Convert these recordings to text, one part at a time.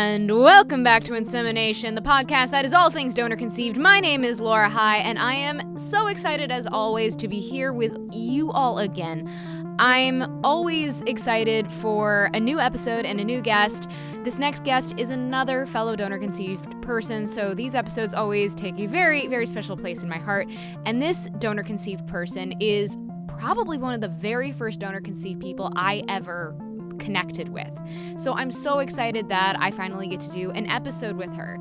And welcome back to Insemination, the podcast that is all things donor conceived. My name is Laura High, and I am so excited as always to be here with you all again. I'm always excited for a new episode and a new guest. This next guest is another fellow donor conceived person, so these episodes always take a very, very special place in my heart. And this donor conceived person is probably one of the very first donor conceived people I ever connected with. So I'm so excited that I finally get to do an episode with her.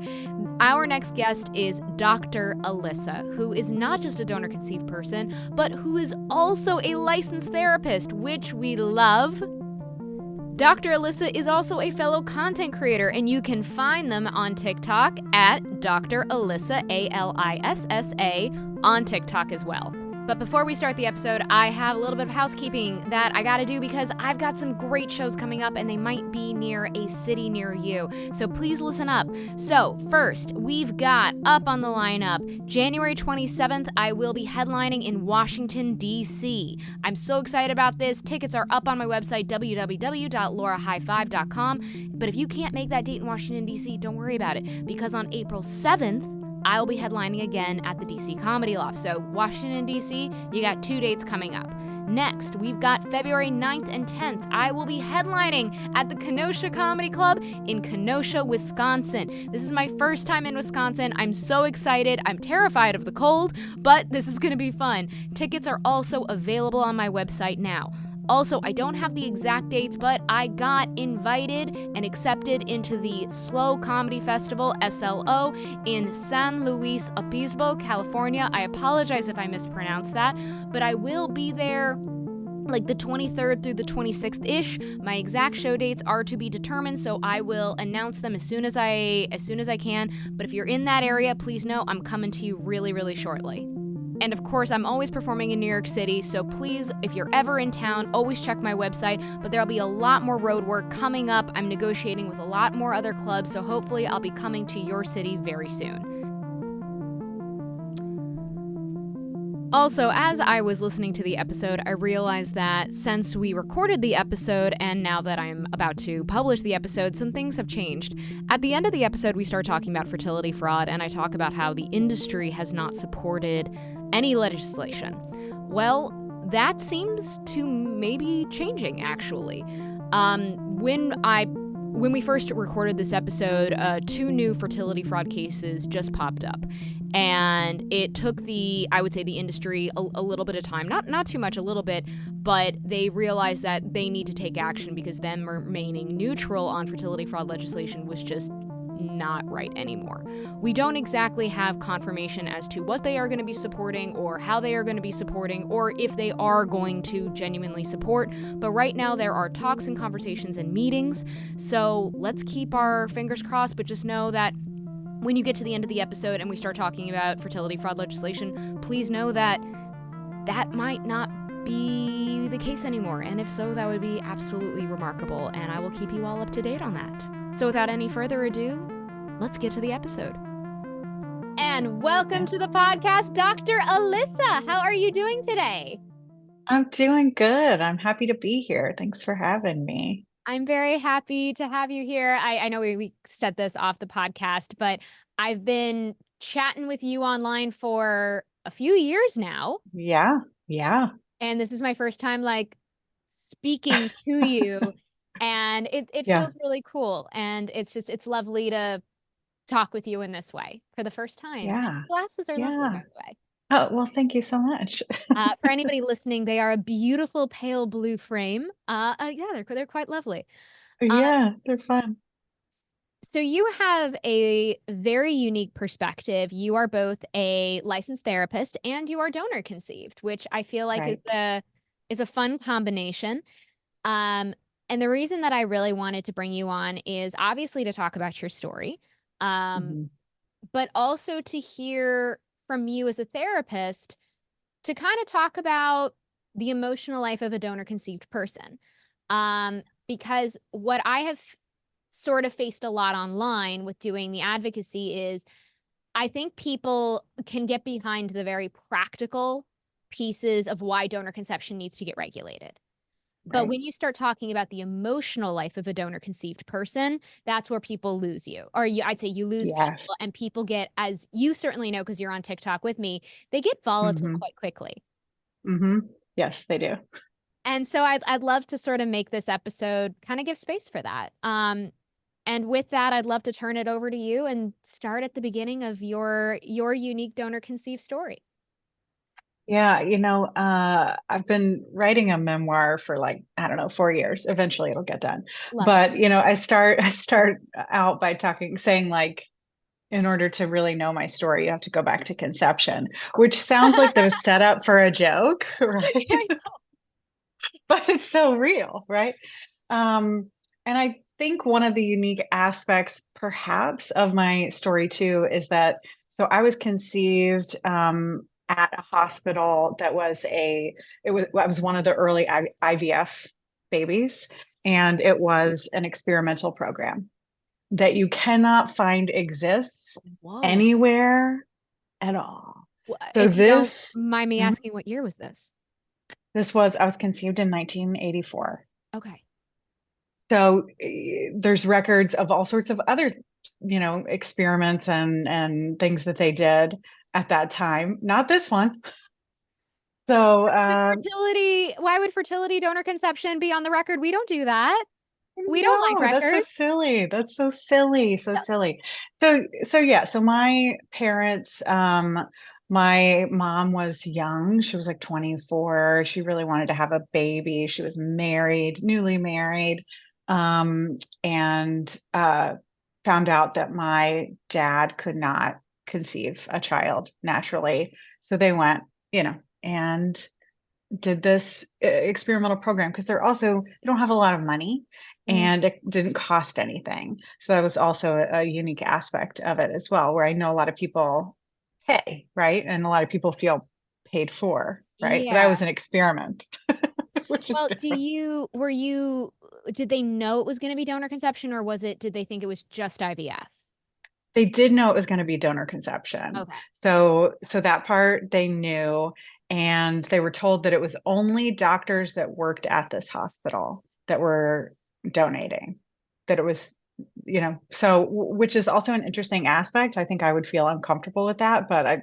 Our next guest is Dr. Alissa, who is not just a donor conceived person, but who is also a licensed therapist, which we love. Dr. Alissa is also a fellow content creator, and you can find them on TikTok at Dr. Alissa, Alissa, on TikTok as well. But before we start the episode, I have a little bit of housekeeping that I gotta do because I've got some great shows coming up and they might be near a city near you. So please listen up. So first, we've got up on the lineup, January 27th, I will be headlining in Washington, D.C. I'm so excited about this. Tickets are up on my website, www.laurahigh5.com. But if you can't make that date in Washington, D.C., don't worry about it, because on April 7th, I'll be headlining again at the DC Comedy Loft. So Washington, D.C., you got 2 dates coming up. Next, we've got February 9th and 10th. I will be headlining at the Kenosha Comedy Club in Kenosha, Wisconsin. This is my first time in Wisconsin. I'm so excited. I'm terrified of the cold, but this is going to be fun. Tickets are also available on my website now. Also, I don't have the exact dates, but I got invited and accepted into the Slow Comedy Festival, SLO, in San Luis Obispo, California. I apologize if I mispronounced that, but I will be there like the 23rd through the 26th-ish. My exact show dates are to be determined, so I will announce them as soon as I can. But if you're in that area, please know I'm coming to you really, really shortly. And of course, I'm always performing in New York City, so please, if you're ever in town, always check my website. But there'll be a lot more road work coming up. I'm negotiating with a lot more other clubs, so hopefully I'll be coming to your city very soon. Also, as I was listening to the episode, I realized that since we recorded the episode and now that I'm about to publish the episode, some things have changed. At the end of the episode, we start talking about fertility fraud, and I talk about how the industry has not supported any legislation. Well, that seems to maybe changing, actually. When we first recorded this episode, 2 new fertility fraud cases just popped up. And it took I would say the industry a little bit of time, not too much, a little bit, but they realized that they need to take action because them remaining neutral on fertility fraud legislation was just not right anymore. We don't exactly have confirmation as to what they are going to be supporting or how they are going to be supporting or if they are going to genuinely support, but right now there are talks and conversations and meetings, so let's keep our fingers crossed, but just know that when you get to the end of the episode and we start talking about fertility fraud legislation, please know that that might not be the case anymore, and if so, that would be absolutely remarkable, and I will keep you all up to date on that. So without any further ado, let's get to the episode. And welcome to the podcast, Dr. Alissa. How are you doing today? I'm doing good. I'm happy to be here. Thanks for having me. I'm very happy to have you here. I know we set this off the podcast, but I've been chatting with you online for a few years now. Yeah. And this is my first time speaking to you. And it feels really cool. And it's lovely to talk with you in this way for the first time. Yeah. And glasses are lovely, by the way. Oh, well, thank you so much. For anybody listening, they are a beautiful pale blue frame. They're quite lovely. Yeah, they're fun. So you have a very unique perspective. You are both a licensed therapist and you are donor conceived, which I feel like is a fun combination. And the reason that I really wanted to bring you on is obviously to talk about your story, but also to hear from you as a therapist to kind of talk about the emotional life of a donor conceived person. Because what I have sort of faced a lot online with doing the advocacy is I think people can get behind the very practical pieces of why donor conception needs to get regulated. But right. when you start talking about the emotional life of a donor conceived person, that's where people lose you. Or I'd say you lose Yes. people, and people get, as you certainly know, because you're on TikTok with me, they get volatile Mm-hmm. quite quickly. Mm-hmm. Yes, they do. And so I'd love to sort of make this episode kind of give space for that. And with that, I'd love to turn it over to you and start at the beginning of your unique donor conceived story. Yeah, I've been writing a memoir for like, I don't know, 4 years. Eventually it'll get done. Love it. But, I start out by saying like, in order to really know my story, you have to go back to conception, which sounds like the setup for a joke, right? But it's so real, right? And I think one of the unique aspects, perhaps, of my story too, is that so I was conceived at a hospital that was I was one of the early IVF babies, and it was an experimental program that you cannot find exists Whoa. anywhere at all. So If you don't this mind me mhm, asking, what year was this? this was I was conceived in 1984. Okay. So there's records of all sorts of other, experiments and things that they did at that time. Not this one. So Why would fertility donor conception be on the record? We don't do that. We don't like no, that's so records. silly. That's so silly, so silly. So yeah, so my parents, my mom was young. She was like 24. She really wanted to have a baby. She was married, newly married, and found out that my dad could not conceive a child naturally. So they went, and did this experimental program because they don't have a lot of money Mm, and it didn't cost anything. So that was also a unique aspect of it as well, where I know a lot of people pay, right? And a lot of people feel paid for, right? But I yeah. was an experiment, which is Well, different. did they know it was going to be donor conception, or did they think it was just IVF? They did know it was going to be donor conception. Okay. So that part they knew, and they were told that it was only doctors that worked at this hospital that were donating, that it was, which is also an interesting aspect. I think I would feel uncomfortable with that, but I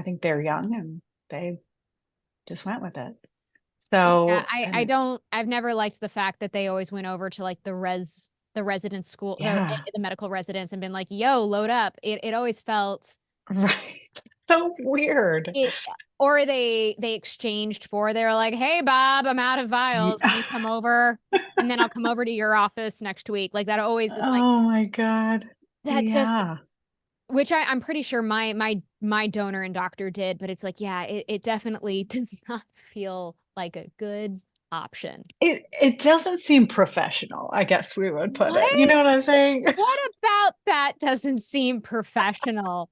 think they're young and they just went with it. Yeah, So, I and don't I've never liked the fact that they always went over to like the residence school, yeah, the medical residence, and been like, "Yo, load up." It always felt right. So weird. it, or they exchanged for, they were like, "Hey Bob, I'm out of vials. Can you come over? And then I'll come over to your office next week." Like that always is like Oh my God. that just, Yeah. which I'm pretty sure my donor and doctor did, but it's like, yeah, it definitely does not feel like a good option. It doesn't seem professional, I guess we would put it. You What? know what I'm saying? What about that doesn't seem professional?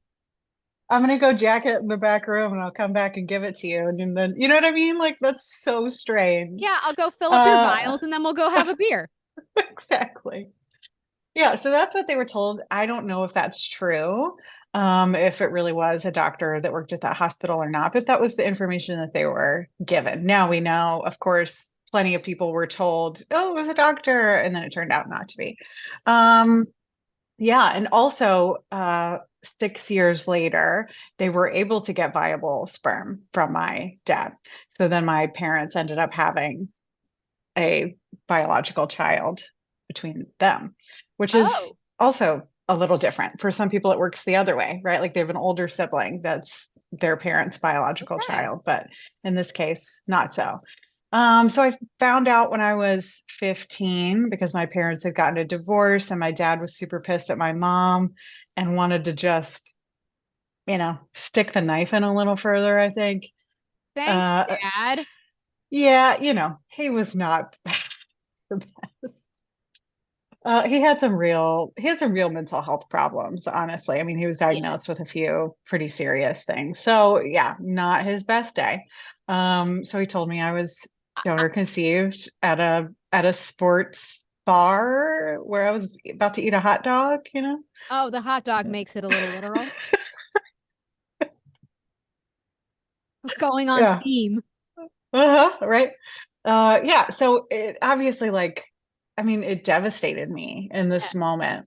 I'm gonna go jack it in the back room and I'll come back and give it to you. And then you know what I mean? Like that's so strange. Yeah, I'll go fill up your Uh vials and then we'll go have a beer. exactly. Yeah, so that's what they were told. I don't know if that's true, if it really was a doctor that worked at that hospital or not, but that was the information that they were given. Now we know, of course, plenty of people were told, oh, it was a doctor, and then it turned out not to be. Um, yeah, and also 6 years later, they were able to get viable sperm from my dad. So then my parents ended up having a biological child between them, which is Oh, also a little different. For some people, it works the other way, right? Like they have an older sibling that's their parents' biological okay. child, but in this case, not so. So I found out when I was 15 because my parents had gotten a divorce and my dad was super pissed at my mom and wanted to just, stick the knife in a little further, I think. Thanks, Uh, Dad. yeah, he was not he had some real mental health problems, honestly. I mean, he was Yeah. diagnosed with a few pretty serious things. So yeah, not his best day. So he told me I was donor conceived at a sports bar where I was about to eat a hot dog. Oh, the hot dog makes it a little literal. Going on Yeah. theme. Uh-huh, right. Yeah, so it obviously like, I mean, it devastated me in Yeah. this moment.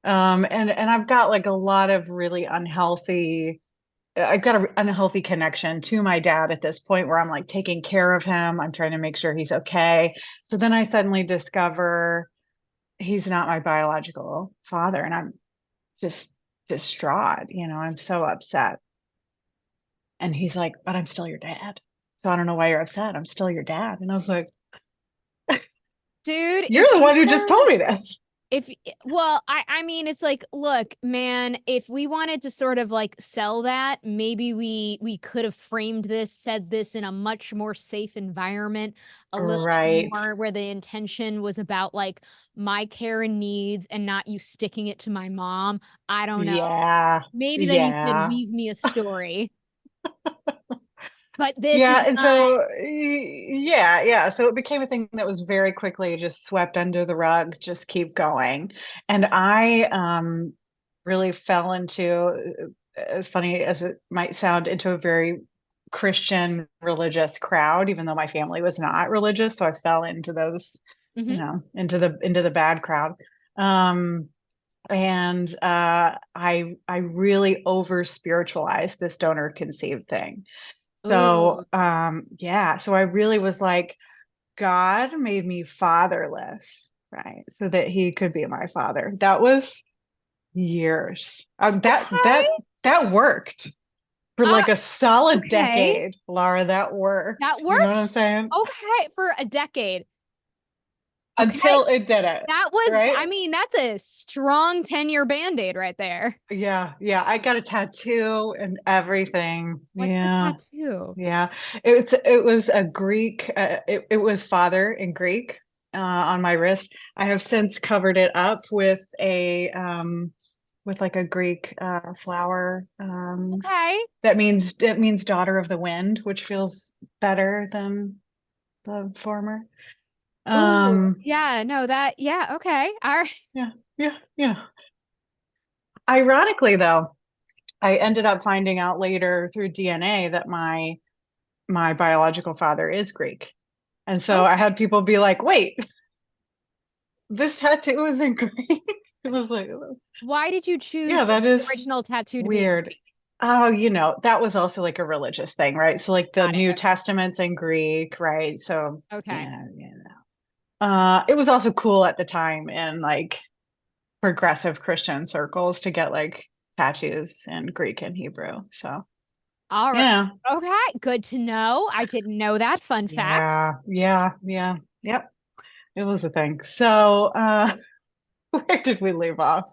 And I've got like a lot of really unhealthy, I've got an unhealthy connection to my dad at this point where I'm like taking care of him. I'm trying to make sure he's okay. So then I suddenly discover he's not my biological father, and I'm just distraught. I'm so upset. And he's like, but I'm still your dad. So I don't know why you're upset. I'm still your dad. And I was like, Dude, you're the one who just told me this. if well, I mean, it's like, look, man, if we wanted to sort of like sell that, maybe we could have framed this, said this in a much more safe environment, a little bit Right. more where the intention was about like my care and needs and not you sticking it to my mom. I don't know. Yeah. Maybe then you could Yeah. weave me a story. But this is Yeah, and not. so yeah, yeah. So it became a thing that was very quickly just swept under the rug, just keep going. And I really fell into, as funny as it might sound, into a very Christian religious crowd, even though my family was not religious. So I fell into those, Mhm. into the bad crowd. Um and I really over spiritualized this donor conceived thing. So, Ooh. yeah, so I really was like, God made me fatherless, right? So that he could be my father. That was years. That Okay. that worked for Uh, like a solid okay. decade, Laura. That worked. That You know what I'm worked. saying? Okay, for a decade. Okay. Until it didn't, That was, right? I mean, that's a strong 10-year band-aid right there. Yeah, yeah. I got a tattoo and everything. What's the Yeah. tattoo? Yeah, it was a Greek. It was father in Greek on my wrist. I have since covered it up with like a Greek flower. Okay. That means daughter of the wind, which feels better than the former. Ooh, Um, yeah, no, yeah, okay. All right. yeah, yeah, yeah. Ironically, though, I ended up finding out later through DNA that my biological father is Greek. And so I Okay. had people be like, wait, this tattoo is in Greek. It was like, Why did you choose yeah, that the is original tattoo to be in weird. Greek? Oh, that was also like a religious thing, right? So like the Got it. New Okay. Testament's in Greek, right? So Okay. yeah, it was also cool at the time in like progressive Christian circles to get like tattoos in Greek and Hebrew. So, All right. yeah, Okay. Good to know. I didn't know that. Fun facts. yeah, yeah, yeah. Yep. It was a thing. So, where did we leave off?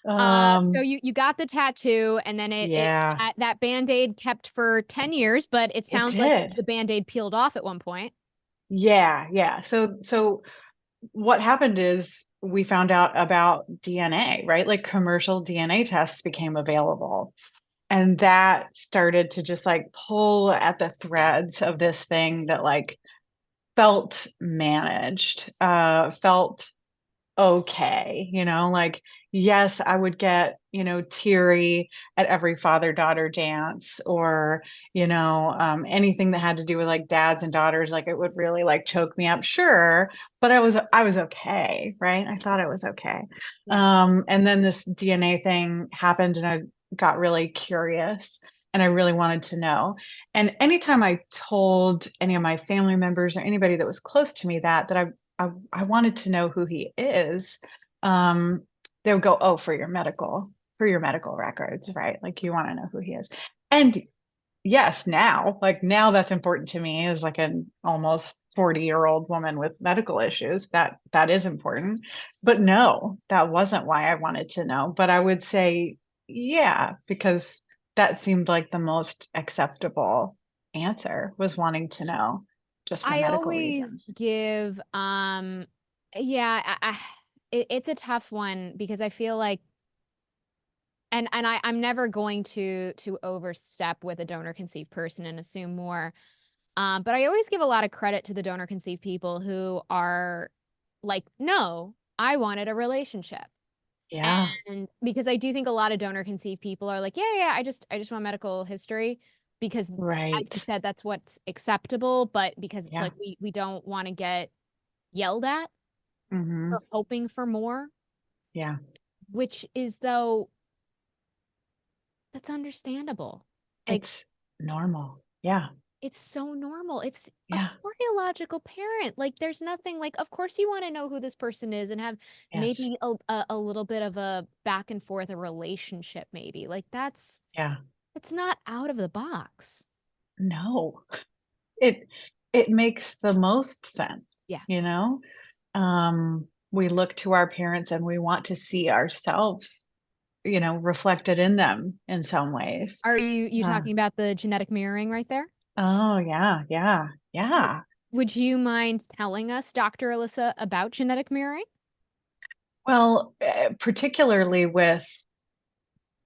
So Um, you got the tattoo and then yeah, that Band-Aid kept for 10 years, but it it sounds like did. the Band-Aid peeled off at one point. Yeah, yeah. So what happened is we found out about DNA, right? Like commercial DNA tests became available. And that started to just like pull at the threads of this thing that like felt managed, felt okay, like yes, I would get, teary at every father-daughter dance or, anything that had to do with like dads and daughters, like it would really like choke me up, sure, but I was okay, right? I thought I was okay. Yeah. And then this DNA thing happened and I got really curious and I really wanted to know. And anytime I told any of my family members or anybody that was close to me that I wanted to know who he is. Um, they would go, oh, for your medical records, right? Like you want to know who he is. And yes, now that's important to me as like an almost 40-year-old woman with medical issues. That is important. But no, that wasn't why I wanted to know. But I would say, yeah, because that seemed like the most acceptable answer was wanting to know just for I medical always reasons. give yeah, it's a tough one because I feel like I'm never going to overstep with a donor conceived person and assume more. But I always give a lot of credit to the donor conceived people who are like, no, I wanted a relationship. Yeah. And because I do think a lot of donor conceived people are like, yeah, yeah, I just want medical history. because as you Right. said, that's what's acceptable, but because it's Yeah. like we don't want to get yelled at Hmm. for hoping for more, Yeah. which is though that's understandable. Like It's normal. Yeah. it's so normal. It's a Yeah. biological parent. Like there's nothing like of course you want to know who this person is and have Yes. maybe a little bit of a back and forth a relationship maybe. Like that's Yeah. it's not out of the box. No. It it makes the most sense, Yeah. you know? We look to our parents and we want to see ourselves, reflected in them in some ways. Are you Uh, talking about the genetic mirroring right there? oh yeah, yeah, W- yeah. Would you mind telling us, Dr. Alyssa, about genetic mirroring? Well, particularly with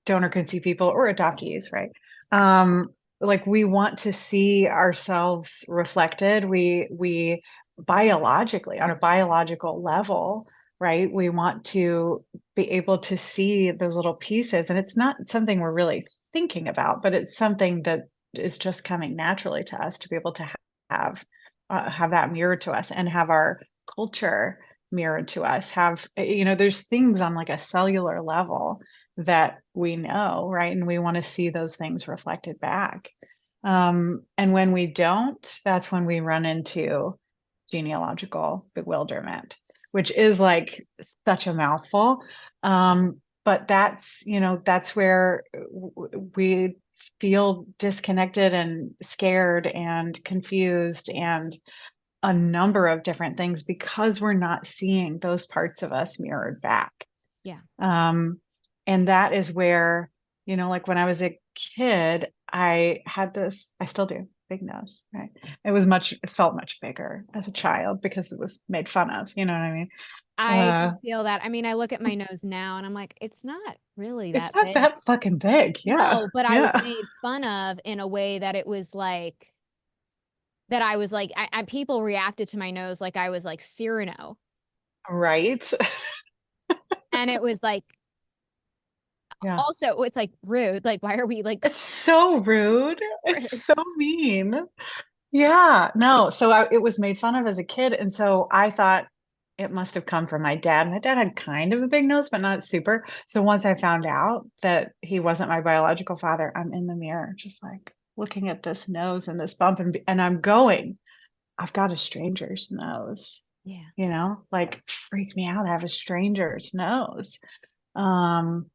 donor conceived people or adoptees, right? Um, like we want to see ourselves reflected. We biologically, on a biological level, right? We want to be able to see those little pieces. And it's not something we're really thinking about, but it's something that is just coming naturally to us to be able to have have that mirrored to us and have our culture mirrored to us. Have, there's things on like a cellular level that we know, right? And we want to see those things reflected back. And when we don't, that's when we run into genealogical bewilderment, which is like such a mouthful. But that's where we feel disconnected and scared and confused and a number of different things because we're not seeing those parts of us mirrored back. Yeah. Um, and that is where, like when I was a kid, I had this, I still do, big nose, right? It felt much bigger as a child because it was made fun of, you know what I mean? I Uh, can feel that. I mean, I look at my nose now and I'm like, it's not really it's that not big. that fucking big. Yeah. No, but I was Yeah. made fun of in a way that it was like that I was like people reacted to my nose like I was like Cyrano. Right. And it was like Yeah. also it's like rude. Like why are we like It's so rude. It's rude? so mean. Yeah, no. So it was made fun of as a kid. And so I thought it must have come from my dad. My dad had kind of a big nose, but not super. So once I found out that he wasn't my biological father, I'm in the mirror, just like looking at this nose and this bump, and I'm going, I've got a stranger's nose, Yeah. like freak me out. I have a stranger's nose. Um,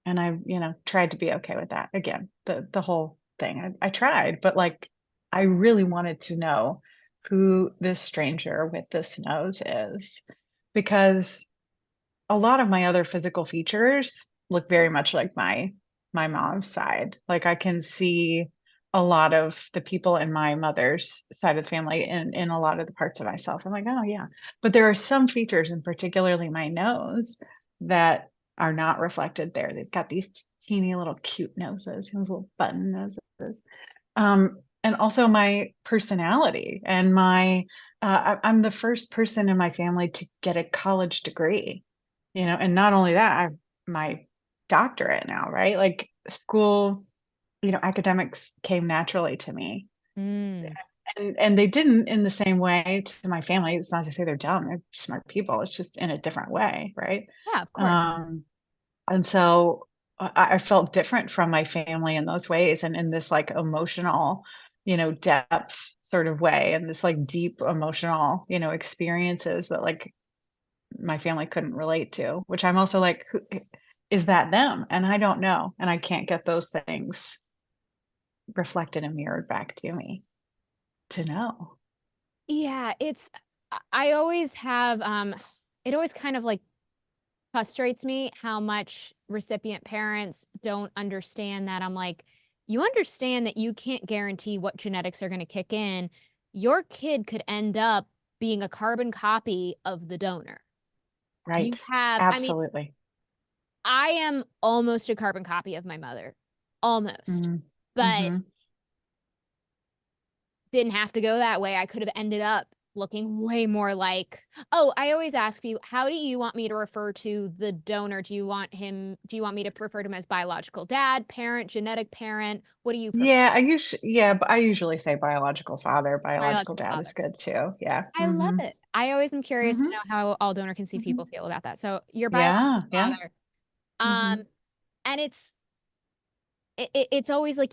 and I, tried to be okay with that. Again, the whole thing. I tried, but like I really wanted to know who this stranger with this nose is because a lot of my other physical features look very much like my mom's side. Like I can see a lot of the people in my mother's side of the family in a lot of the parts of myself. I'm like, oh yeah. But there are some features, and particularly my nose, that are not reflected there. They've got these teeny little cute noses, these little button noses. And also my personality and I'm the first person in my family to get a college degree, and not only that, I have my doctorate now, right? Like school, academics came naturally to me. Mm. And they didn't in the same way to my family. It's not to say they're dumb, they're smart people. It's just in a different way, right? Yeah, of course. Um, and so I felt different from my family in those ways and in this like emotional, depth sort of way and this like deep emotional, experiences that like my family couldn't relate to, which I'm also like, is that them? And I don't know. And I can't get those things reflected and mirrored back to me to know. Yeah, it's I always have it always kind of like frustrates me how much recipient parents don't understand that. I'm like, you understand that you can't guarantee what genetics are going to kick in. Your kid could end up being a carbon copy of the donor. You Right. have, I mean, Absolutely. I am almost a carbon copy of my mother, almost, Mm-hmm. but Mm-hmm. didn't have to go that way. I could have ended up looking way more like, oh, I always ask you, how do you want me to refer to the donor? Do you want me to refer to him as biological dad, parent, genetic parent? What do you prefer? But I usually say biological father. Biological Biological dad father. is good too. Yeah. I love it. I always am curious to Mm-hmm. know how all donor conceived Hmm. people feel about that. So your Yeah. biological Yeah. father, Hmm. and it's always like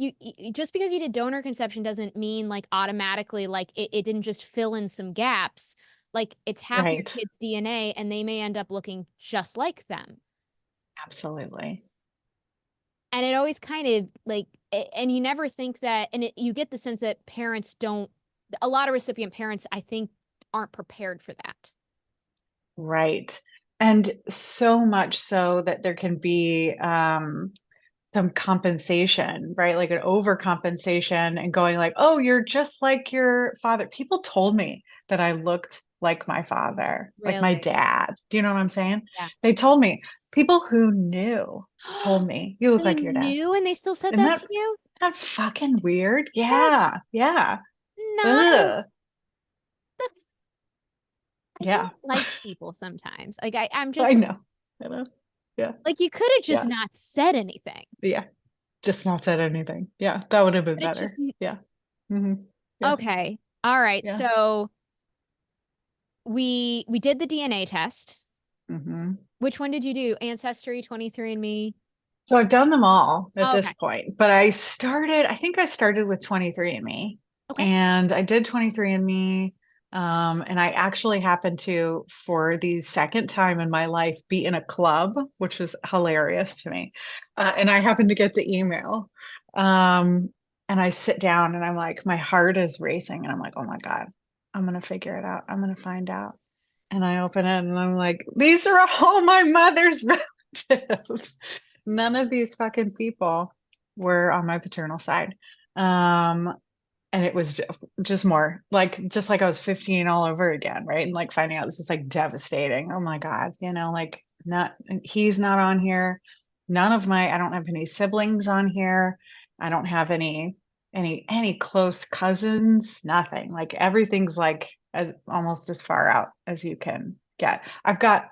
just because you did donor conception doesn't mean like automatically like it didn't just fill in some gaps. Like it's half your Right. kid's DNA and they may end up looking just like them. Absolutely. And it always kind of like, and you never think that, and you get the sense that parents don't, a lot of recipient parents, I think, aren't prepared for that. Right. And so much so that there can be some compensation, right? Like an overcompensation and going like, oh, you're just like your father. People told me that I looked like my father, like my Really? dad. Do you know what I'm saying? Yeah. They told me, people who knew told me, you look They like your dad. knew and they still said Isn't that that, to you? that fucking weird? That's Yeah. Yeah. not a, Ugh. that's, I Yeah. don't like people sometimes. Like I'm I just, know. I know. Yeah. like you could have just Yeah. not said anything. Yeah. Just not said anything. Yeah. That would have been But it just, better. Yeah. Hmm. Yeah. okay. All right. Yeah. So we did the DNA test. Hmm. Which one did you do? Ancestry, 23andMe? So I've done them all at Oh, this okay. point, but I think I started with 23andMe Okay. and I did 23andMe. And I actually happened to, for the second time in my life, be in a club, which was hilarious to me. And I happened to get the email. And I sit down and I'm like, my heart is racing. And I'm like, oh my God, I'm going to figure it out. I'm going to find out. And I open it and I'm like, these are all my mother's relatives. None of these fucking people were on my paternal side. Um, and it was just more like, just like I was 15 all over again, right? And like finding out this is like devastating. Oh my God, like he's not on here. I don't have any siblings on here. I don't have any close cousins, nothing. Like everything's like as almost as far out as you can get. I've got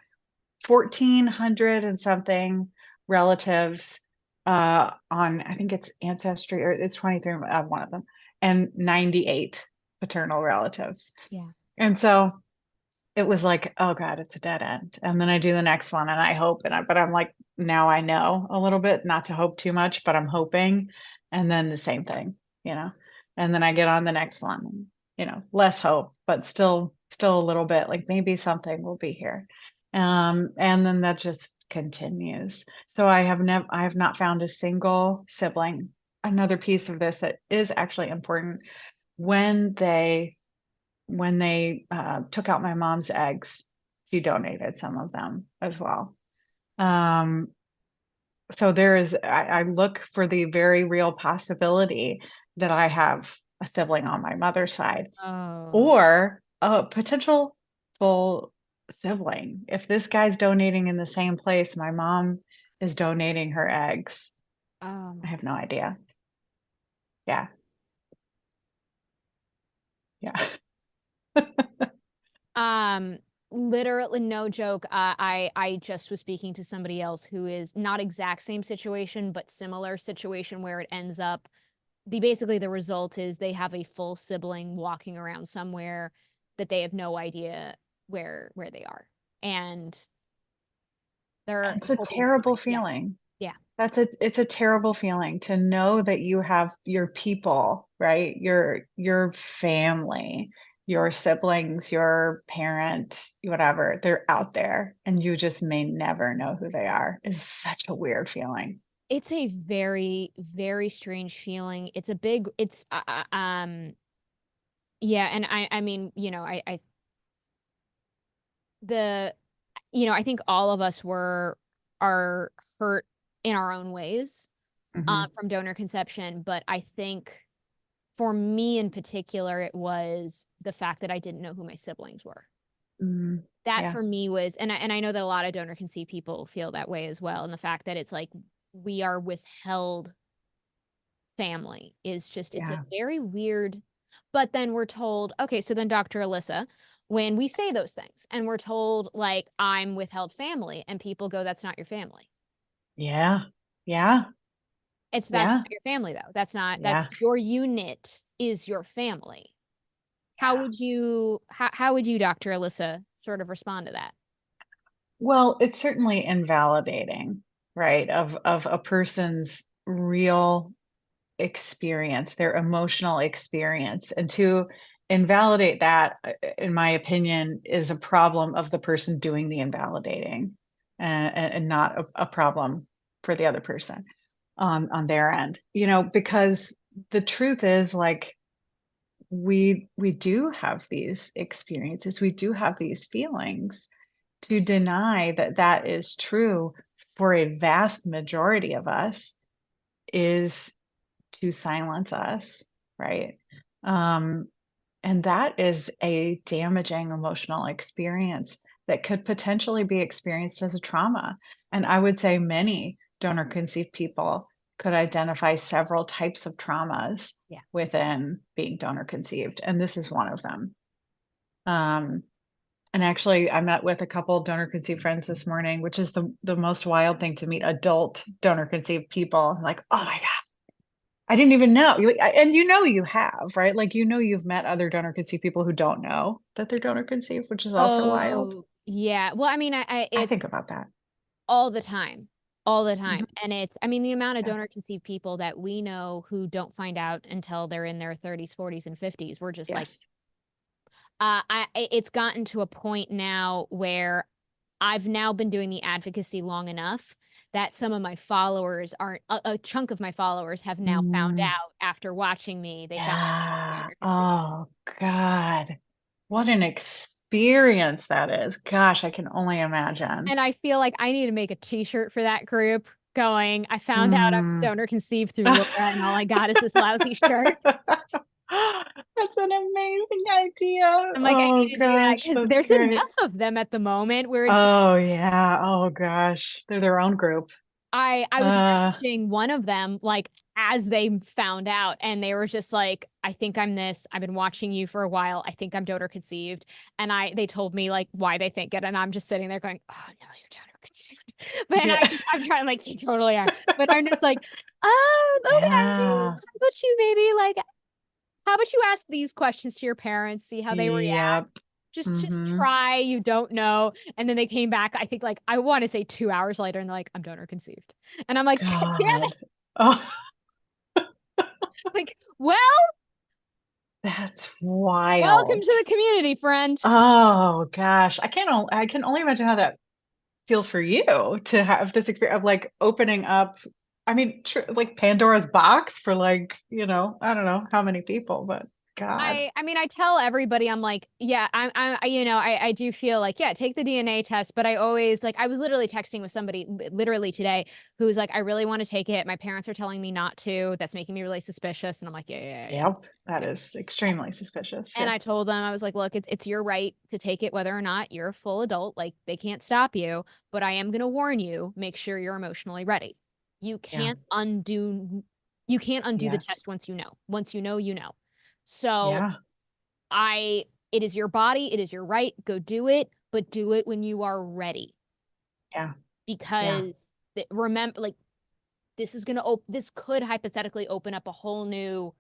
1,400 and something relatives on, I think it's Ancestry or it's 23 of one of them, and 98 paternal relatives. Yeah. And so it was like, oh God, it's a dead end. And then I do the next one and I hope, but I'm like, now I know a little bit, not to hope too much, but I'm hoping. And then the same thing, you know, and then I get on the next one, less hope, but still a little bit like maybe something will be here. And then that just continues. So I have not found a single sibling. Another piece of this that is actually important when they took out my mom's eggs, she donated some of them as well. Um, so I look for the very real possibility that I have a sibling on my mother's side Oh, or a potential full sibling. If this guy's donating in the same place my mom is donating her eggs, oh I my. have no idea. Yeah, yeah. Um, Literally no joke. I just was speaking to somebody else who is not exact same situation, but similar situation where it ends up basically the result is they have a full sibling walking around somewhere that they have no idea where they are. And they're It's a hoping to find. terrible Yeah. feeling. Yeah. It's a terrible feeling to know that you have your people, right? Your family, your siblings, your parent, whatever, they're out there and you just may never know who they are. Is such a weird feeling. It's a very, very strange feeling. It's a big, it's, yeah. And I mean, the, I think all of us are hurt in our own ways, Hmm. from donor conception. But I think for me in particular, it was the fact that I didn't know who my siblings were. Hmm. That Yeah. for me was, and I know that a lot of donor conceived people feel that way as well. And the fact that it's like we are withheld family is just, it's a Yeah. very weird. But then we're told, okay, so then Dr. Alyssa, when we say those things and we're told, like, I'm withheld family, and people go, that's not your family. Yeah. Yeah. That's Yeah. not your family, though. That's Yeah. your unit is your family. Yeah. How would you, Dr. Alyssa, sort of respond to that? Well, it's certainly invalidating, right? Of a person's real experience, their emotional experience. And to invalidate that, in my opinion, is a problem of the person doing the invalidating, and not a problem for the other person on their end. Because the truth is, like, we do have these experiences, we do have these feelings. To deny that that is true for a vast majority of us is to silence us, right? Um, and that is a damaging emotional experience that could potentially be experienced as a trauma. And I would say many donor conceived people could identify several types of traumas Yeah. within being donor conceived. And this is one of them. Um, and actually, I met with a couple donor conceived friends this morning, which is the most wild thing to meet adult donor conceived people. I'm like, oh my God, I didn't even know. And you have, right? Like, you've met other donor conceived people who don't know that they're donor conceived, which is also wild. Oh, yeah. Well, I mean, I it's think about that. all the time, all the time. Mhm. And I mean, the amount of Yeah. donor conceived people that we know who don't find out until they're in their 30s, 40s, and 50s, we're just like, Yes. it's gotten to a point now where I've now been doing the advocacy long enough that some of my followers aren't a chunk of my followers have now found Mm, out after watching me. They found out that I'm yeah. donor conceived. Oh God. What an experience that is. Gosh, I can only imagine. And I feel like I need to make a t-shirt for that group going, I found out I'm Mm. donor conceived through Laura, and all I got is this lousy shirt. That's an amazing idea. I'm like, I Oh need to do that gosh, because that's there's great. enough of them at the moment where it's just Oh yeah. Oh gosh. They're their own group. I was Uh messaging one of them like as they found out, and they were just like, I think I'm this. I've been watching you for a while. I think I'm donor conceived. And they told me like why they think it. And I'm just sitting there going, oh no, you're donor conceived. But yeah. I'm trying like you totally are. But I'm just like, okay. Yeah. How about you maybe like how about you ask these questions to your parents, see how they react? Yep. Just Mm-hmm. try, you don't know. And then they came back, I think like I want to say 2 hours later, and they're like, I'm donor conceived. And I'm like, God damn it. God. Oh, Like, well, that's welcome wild. to the community, friend. Oh gosh. I can only imagine how that feels for you to have this experience of like opening up. I mean, like Pandora's box for, like, I don't know how many people, but God. I mean, I tell everybody, I'm like, yeah, I do feel like, yeah, take the DNA test. But I always like, I was literally texting with somebody literally today who was like, I really want to take it. My parents are telling me not to. That's making me really suspicious. And I'm like, yeah. Yep. That Yeah. is extremely suspicious. And Yeah. I told them, I was like, look, it's your right to take it, whether or not you're a full adult. Like, they can't stop you, but I am going to warn you, make sure you're emotionally ready. You Yeah. can't undo, you can't undo the Yes. test once you know. Once you know, you know. So Yeah. I, it is your body, it is your right. Go do it, but do it when you are ready. Yeah. Yeah. Because remember, like, this could hypothetically open up a whole new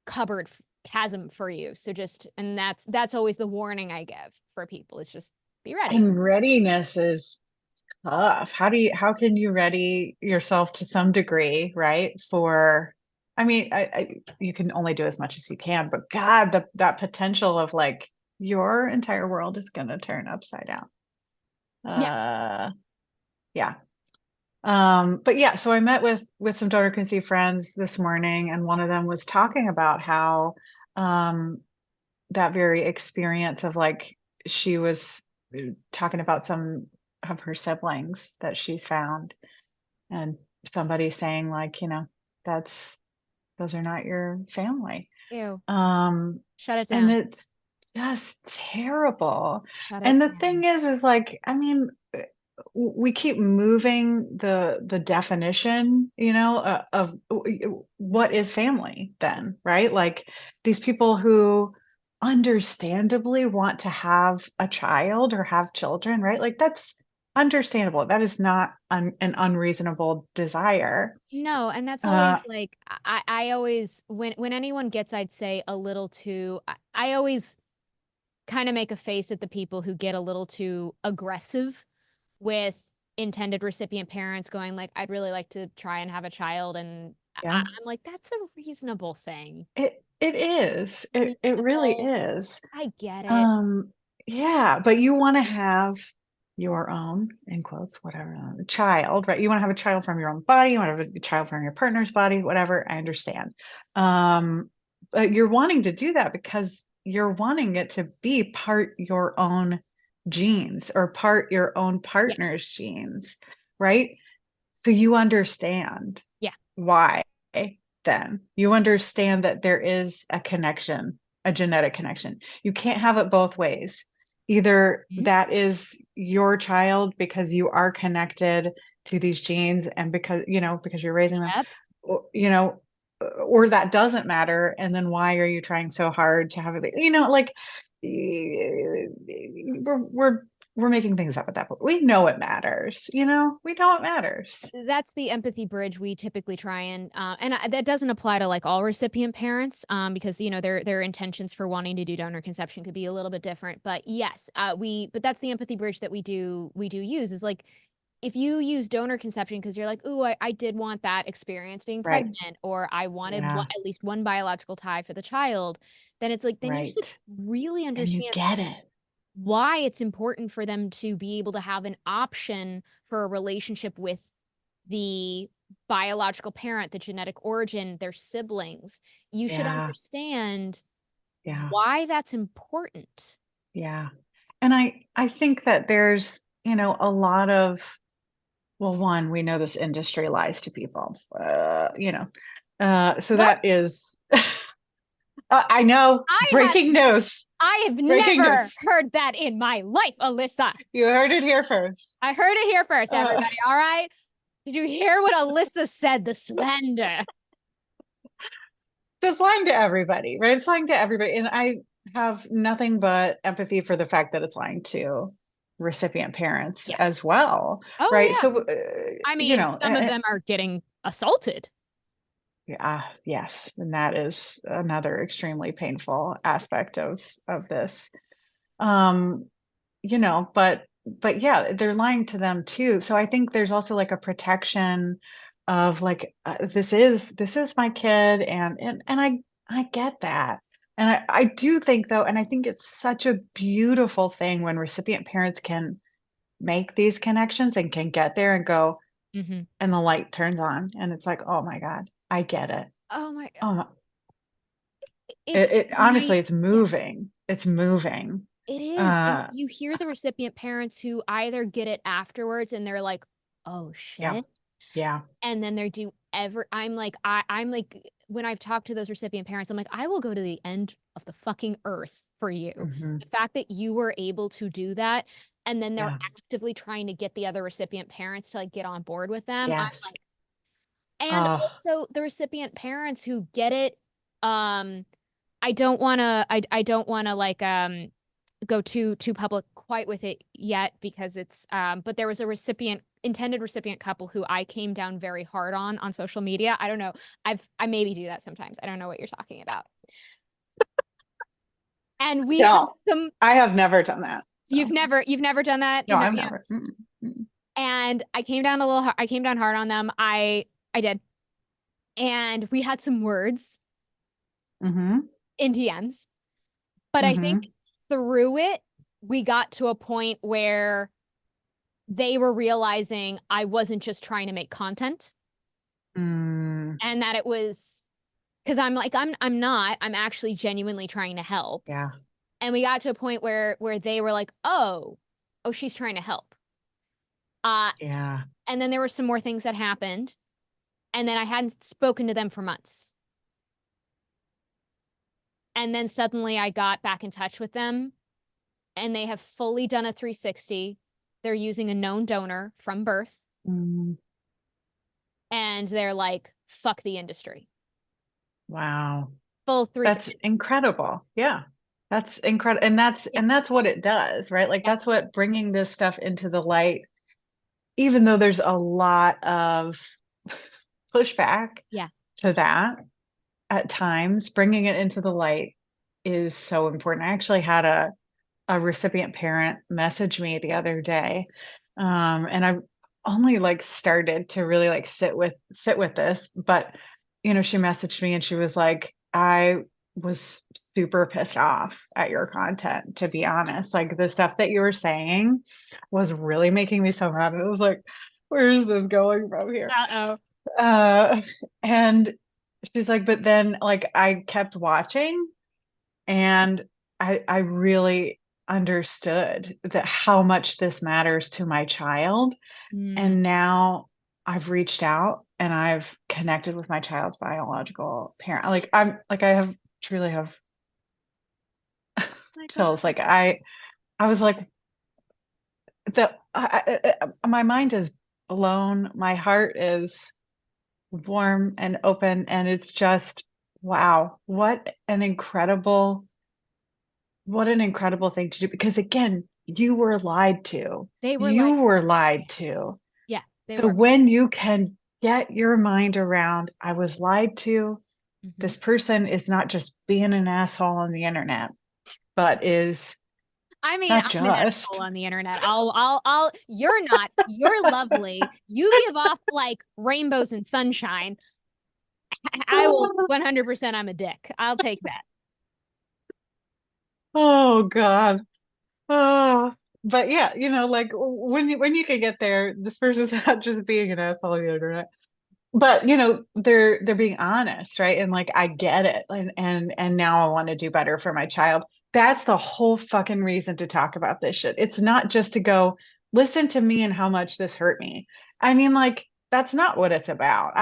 cupboard chasm for you. So and that's always the warning I give for people. It's just be ready. And readiness is tough. How can you ready yourself to some degree, right? I mean, you can only do as much as you can, but God, that potential of like your entire world is going to turn upside down. Yeah. Yeah. But yeah, so I met with some donor conceived friends this morning, and one of them was talking about how um that very experience of like she was talking about some of her siblings that she's found, and somebody saying like, those are not your family. Ew. Um, Shut it and down. it's just terrible. Shut it And the thing down. is like, I mean, we keep moving the definition, of what is family then, right? Like these people who understandably want to have a child or have children, right? Like that's understandable. That is not an unreasonable desire. No, and that's always Uh, like I always when anyone gets, I'd say, a little too I always kind of make a face at the people who get a little too aggressive with intended recipient parents going like, I'd really like to try and have a child, and yeah, I'm like, that's a reasonable thing. it is. It's It really reasonable. is. I get it. Um, yeah, but you want to have your own, in quotes, whatever, child, right? You want to have a child from your own body, you want to have a child from your partner's body, whatever. I understand. But you're wanting to do that because you're wanting it to be part your own genes or part your own Yeah. partner's genes, right? So you understand Yeah. why then. You understand that there is a connection, a genetic connection. You can't have it both ways. Either Mhm. that is your child because you are connected to these genes and because you're raising them, Yep. or that doesn't matter. And then why are you trying so hard to have it? Like we're we're making things up at that point. We know it matters, we know it matters. That's the empathy bridge we typically try and that doesn't apply to like all recipient parents, because their intentions for wanting to do donor conception could be a little bit different. But yes, but that's the empathy bridge that we do use is like, if you use donor conception because you're like, ooh, I did want that experience being Right. pregnant, or I wanted Yeah. at least one biological tie for the child, then it's like, then you should Right. really And you understand get it. why it's important for them to be able to have an option for a relationship with the biological parent, the genetic origin, their siblings. You should Yeah. understand Yeah. why that's important. Yeah. And I think that there's, a lot of, well, one, we know this industry lies to people. So What? that is I know, I have breaking news. I have Breaking never news. heard that in my life, Alissa. You heard it here first. I heard it here first, Uh, everybody. All right. Did you hear what Alissa said? The slander. so it's lying to everybody, right? It's lying to everybody. And I have nothing but empathy for the fact that it's lying to recipient parents Yeah. as well, Oh, right? yeah. So, I mean, some of and, them are getting assaulted. yeah, yes, and that is another extremely painful aspect of this. Um, but yeah, they're lying to them too. So I think there's also like a protection of like this is my kid, and I get that. And I do think though, and I think it's such a beautiful thing when recipient parents can make these connections and can get there and go, Hmm. and the light turns on, and it's like, oh my God, I get it. Oh my, Oh my, it's nice. honestly, it's Yeah, moving. It's moving. it is. And Uh, you hear the recipient parents who either get it afterwards and they're like, oh yeah, shit. yeah. And then they do I'm like, when I've talked to those recipient parents, I'm like, I will go to the end of the fucking earth for you. Hmm. The fact that you were able to do that, and then they're Yeah. actively trying to get the other recipient parents to like get on board with them. I'm Yes. like, and Uh, also the recipient parents who get it, um, I don't wanna like go too public quite with it yet, because it's but there was a intended recipient couple who I came down very hard on social media. I don't know. I maybe do that sometimes. I don't know what you're talking about. And we had no, some I have never done that. So you've never done that. no, You know, I've yeah. never. Mm-mm, mm-mm. And I came down hard on them. I did. And we had some words Mm-hmm. in DMs. But I think Mm-hmm. through it, we got to a point where they were realizing I wasn't just trying to make content, Mm, and that it was because I'm like, I'm actually genuinely trying to help. yeah. And we got to a point where they were like, oh, she's trying to help. Uh, Yeah. and then there were some more things that happened, and then I hadn't spoken to them for months. And then suddenly I got back in touch with them, and they have fully done a 360. They're using a known donor from birth, Mm, and they're like, fuck the industry. Wow. Full That's 360. incredible. Yeah. That's incredible. Yeah. And that's what it does, right? Like Yeah. that's what bringing this stuff into the light, even though there's a lot of pushback Yeah. to that at times, bringing it into the light is so important. I actually had a recipient parent message me the other day. And I've only like started to really like sit with this, but she messaged me and she was like, I was super pissed off at your content, to be honest. Like the stuff that you were saying was really making me so mad. It was like, where is this going from here? Uh-oh. Uh, and she's like, but then like I kept watching and I really understood that how much this matters to my child. Mm. And now I've reached out and I've connected with my child's biological parent. Like I have truly have My God. chills. Like I was like my mind is blown. My heart is warm and open and it's just wow, what an incredible thing to do because again, you were lied to. They were You like, were lied to. yeah, they So were. when you can get your mind around, I was lied to, Mhm. this person is not just being an asshole on the internet, but is I mean, not I'm an asshole just. on the internet. You're not. You're lovely. You give off like rainbows and sunshine. I will 100%. I'm a dick. I'll take that. Oh God. Oh, but yeah, like when you can get there, this person's not just being an asshole on the internet. But they're being honest, right? And like I get it. And now I want to do better for my child. That's the whole fucking reason to talk about this shit. It's not just to go listen to me and how much this hurt me. I mean, like that's not what it's about.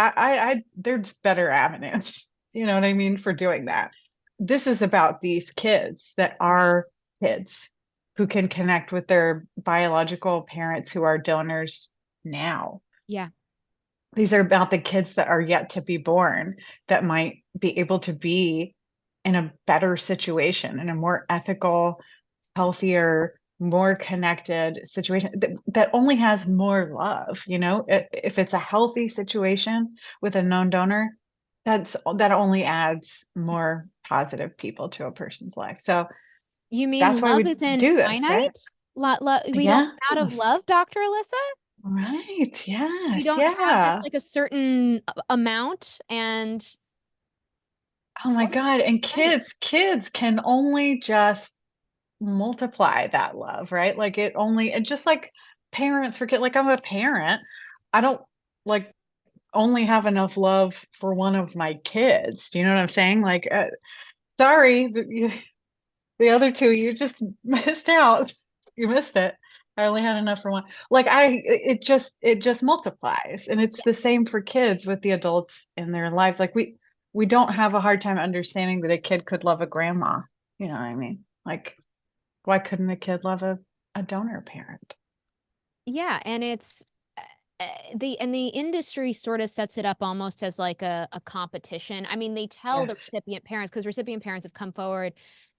There's better avenues, you know what I mean, for doing that. This is about these kids that Right. are kids who can connect with their biological parents who are donors now. Yeah. These are about the kids that are yet to be born that might be able to be in a better situation, in a more ethical, healthier, more connected situation that only has more love. If it's a healthy situation with a known donor, that only adds more positive people to a person's life. So You mean that's why love we isn't do this, right? finite? We don't run out of Yes. love, Dr. Alyssa? Right. We Yes. don't have just Yeah. like a certain amount and Oh my oh, that's God. so And exciting. kids can only just multiply that love, right? Like and just like parents forget, like I'm a parent. I don't like only have enough love for one of my kids. Do you know what I'm saying? Like, sorry, the other two, you just missed out. You missed it. I only had enough for one. Like it just multiplies. And it's Yeah. the same for kids with the adults in their lives. Like we don't have a hard time understanding that a kid could love a grandma. You know what I mean? Like, why couldn't a kid love a donor parent? Yeah, and it's the industry sort of sets it up almost as like a competition. I mean, they tell the Yes. recipient parents because recipient parents have come forward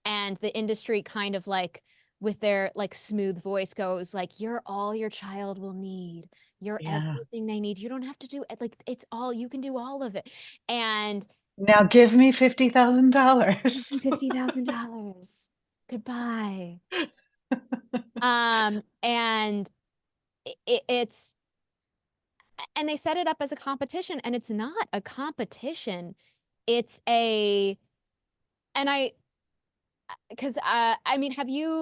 and the industry kind of like with their like smooth voice goes like you're all your child will need. You're Yeah. everything they need. You don't have to do it like it's all you can do all of it. And Now give me give me $50,000. $50,000. Goodbye. And it's and they set it up as a competition and it's not a competition. It's a and I because I mean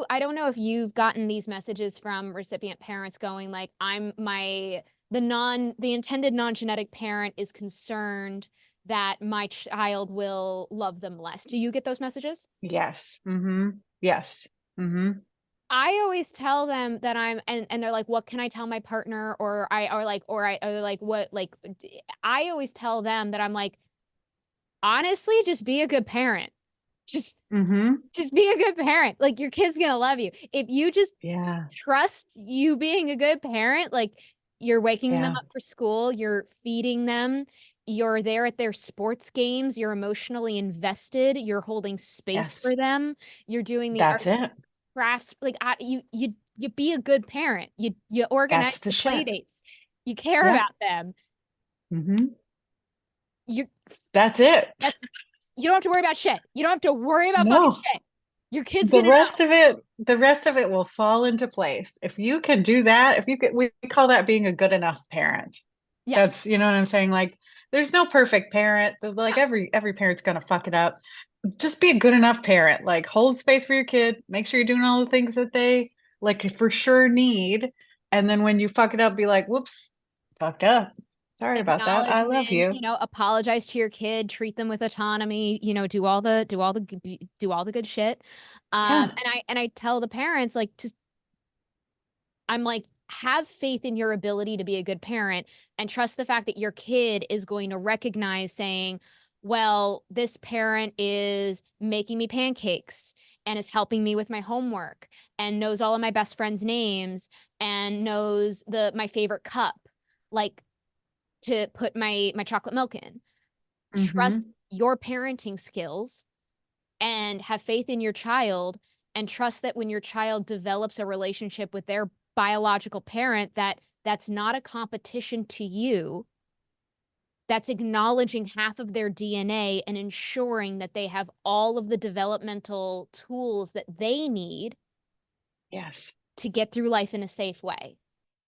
I don't know if you've gotten these messages from recipient parents going like the intended non-genetic parent is concerned that my child will love them less. Do you get those messages? Yes. Mm-hmm. Yes. Mm-hmm. I always tell them that and they're like, what can I tell my partner? Or like, what, like, I always tell them that I'm like, honestly, just be a good parent. Just, Mm-hmm. just be a good parent. Like, your kid's gonna love you. If you just Yeah. trust you being a good parent, like, you're waking them Yeah. up for school, you're feeding them, You're there at their sports games. You're emotionally invested. You're holding space Yes. for them. You're doing the That's arts it. and crafts. Like you be a good parent. You That's organize the the play shit. dates. You care Yeah. about them. Hmm. You That's it. that's you don't have to worry about shit. You don't have to worry about fucking No. shit. Your kid's The gonna know. rest of it, the rest of it will fall into place. If you can do that, if you could, we call that being a good enough parent. Yeah. That's, you know what I'm saying? Like, there's no perfect parent. Like No. every parent's gonna fuck it up. Just be a good enough parent. Like, hold space for your kid. Make sure you're doing all the things that they like for sure need. And then when you fuck it up, be like, whoops, fucked up. Sorry about that. Acknowledge I love when, you. apologize to your kid, treat them with autonomy, do all the good shit. Yeah. And I tell the parents, like, just I'm like, have faith in your ability to be a good parent and trust the fact that your kid is going to recognize saying, well, this parent is making me pancakes and is helping me with my homework and knows all of my best friends' names and knows my favorite cup, like to put my chocolate milk in. Trust Hmm. your parenting skills and have faith in your child and trust that when your child develops a relationship with their biological parent, that's not a competition to you. That's acknowledging half of their DNA and ensuring that they have all of the developmental tools that they need Yes. to get through life in a safe way.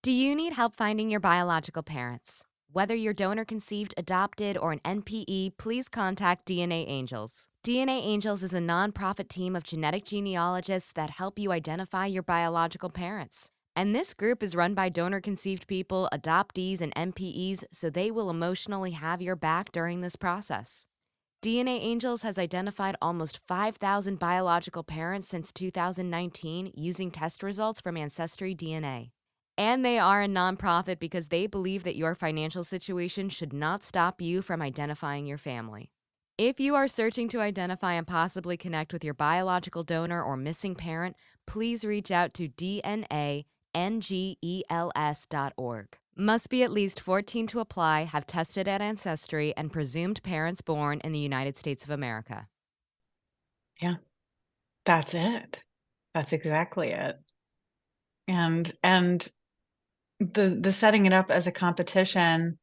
Do you need help finding your biological parents? Whether you're donor conceived, adopted, or an NPE, please contact DNA Angels. DNA Angels is a nonprofit team of genetic genealogists that help you identify your biological parents. And this group is run by donor conceived people, adoptees, and NPEs, so they will emotionally have your back during this process. DNA Angels has identified almost 5,000 biological parents since 2019 using test results from Ancestry DNA. And they are a nonprofit because they believe that your financial situation should not stop you from identifying your family. If you are searching to identify and possibly connect with your biological donor or missing parent, please reach out to dnangels.org. Must be at least 14 to apply, have tested at Ancestry, and presumed parents born in the United States of America. Yeah. That's it. That's exactly it. And the setting it up as a competition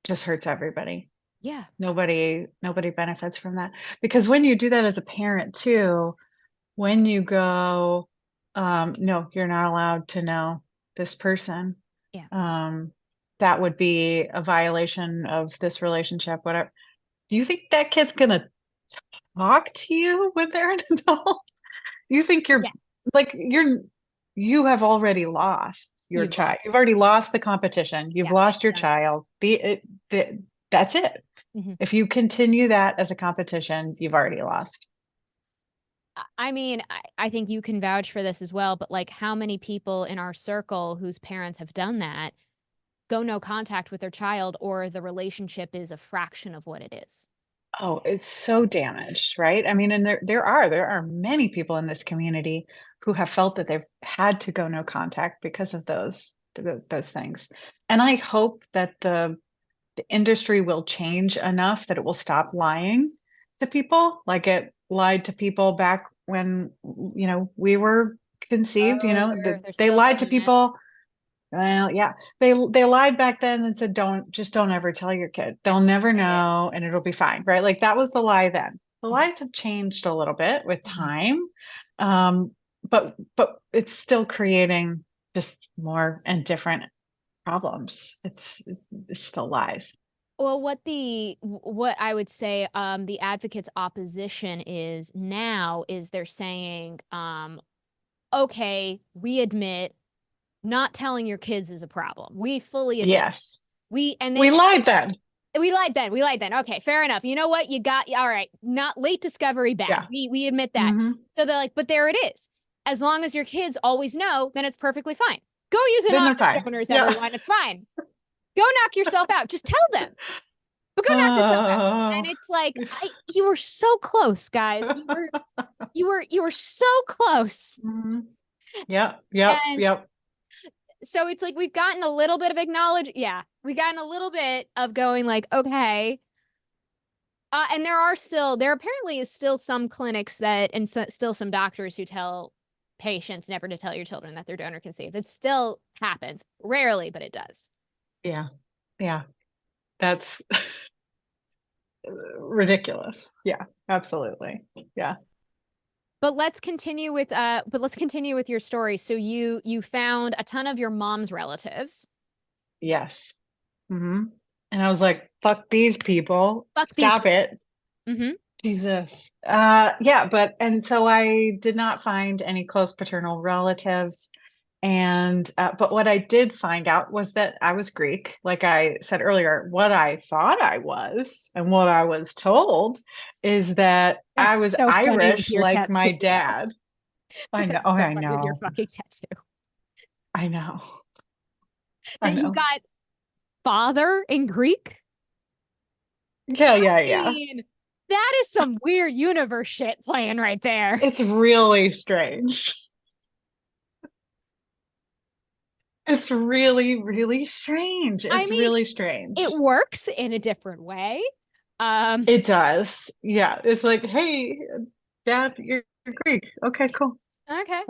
just hurts everybody. Yeah. Nobody benefits from that. Because when you do that as a parent too, when you go, no, you're not allowed to know this person. Yeah. Um, that would be a violation of this relationship, whatever. Do you think that kid's gonna talk to you when they're an adult? You think Yeah. you have already lost your You've lost. child. You've already lost the competition. You've Yeah. lost your Done. child. That's it. Mhm. If you continue that as a competition, you've already lost. I mean, I think you can vouch for this as well, but like how many people in our circle whose parents have done that go no contact with their child or the relationship is a fraction of what it is? Oh, it's so damaged, right? I mean, and there are many people in this community who have felt that they've had to go no contact because of those things. And I hope that the industry will change enough that it will stop lying to people like it lied to people back when we were conceived, Oh, that they're they still lied to doing it. people. Well, yeah, they lied back then and said don't ever tell your kid, they'll That's never right. know and it'll be fine, right? Like that was the lie then. The Mhm. lies have changed a little bit with Mhm. time. Um but but it's still creating just more and different problems. It's still lies. Well, what I would say the advocates' opposition is now is they're saying, okay, we admit not telling your kids is a problem. We fully admit Yes. we and We they lied then. we lied then. We lied then. Okay, fair enough. You know what? You got all right. Not late discovery bad. Yeah. We admit that. Hmm. So they're like, but there it is. As long as your kids always know, then it's perfectly fine. Go use Then they're anonymous fine. donors, Yeah. everyone. It's fine. Go knock yourself out. Just tell them. But go knock yourself out. Oh. And it's like, you were so close, guys. You were so close. Mhm. Yep. Yep. And Yep. So it's like we've gotten a little bit of acknowledge. Yeah, we've gotten a little bit of going like, okay. And there apparently is still some clinics that, and still some doctors who tell patients never to tell your children that they're donor conceived. It still happens. Rarely, but it does. Yeah. Yeah. That's ridiculous. Yeah, absolutely. Yeah. But let's continue with your story. So you found a ton of your mom's relatives. Yes. Hmm. And I was like, fuck these people. Fuck these Stop people. it. Mm-hmm. Jesus. Yeah, and so I did not find any close paternal relatives. And but what I did find out was that I was Greek. Like I said earlier, what I thought I was and what I was told is that I That's was so funny with Irish your like my tattoo, though. dad. I know. That's Oh, so I funny with your know. fucking tattoo. I know. I That you know. got father in Greek. Yeah, yeah, I yeah. mean, that is some weird universe shit playing right there. It's really strange. It's really, really strange. I It's mean, really it strange. works in a different way. Um, It does. Yeah. It's like, hey, Dad, you're Greek. Okay, cool. okay.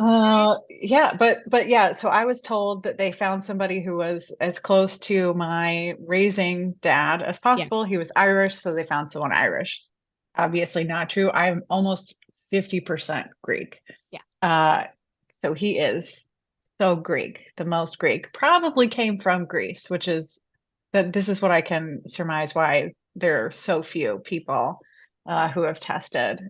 Yeah, but yeah, so I was told that they found somebody who was as close to my raising dad as Yeah. possible. He was Irish, so they found someone Irish. Obviously not true. I'm almost 50% Greek. Yeah. Uh, so he is so Greek, the most Greek. Probably came from Greece, which is that this is what I can surmise why there are so few people who have tested.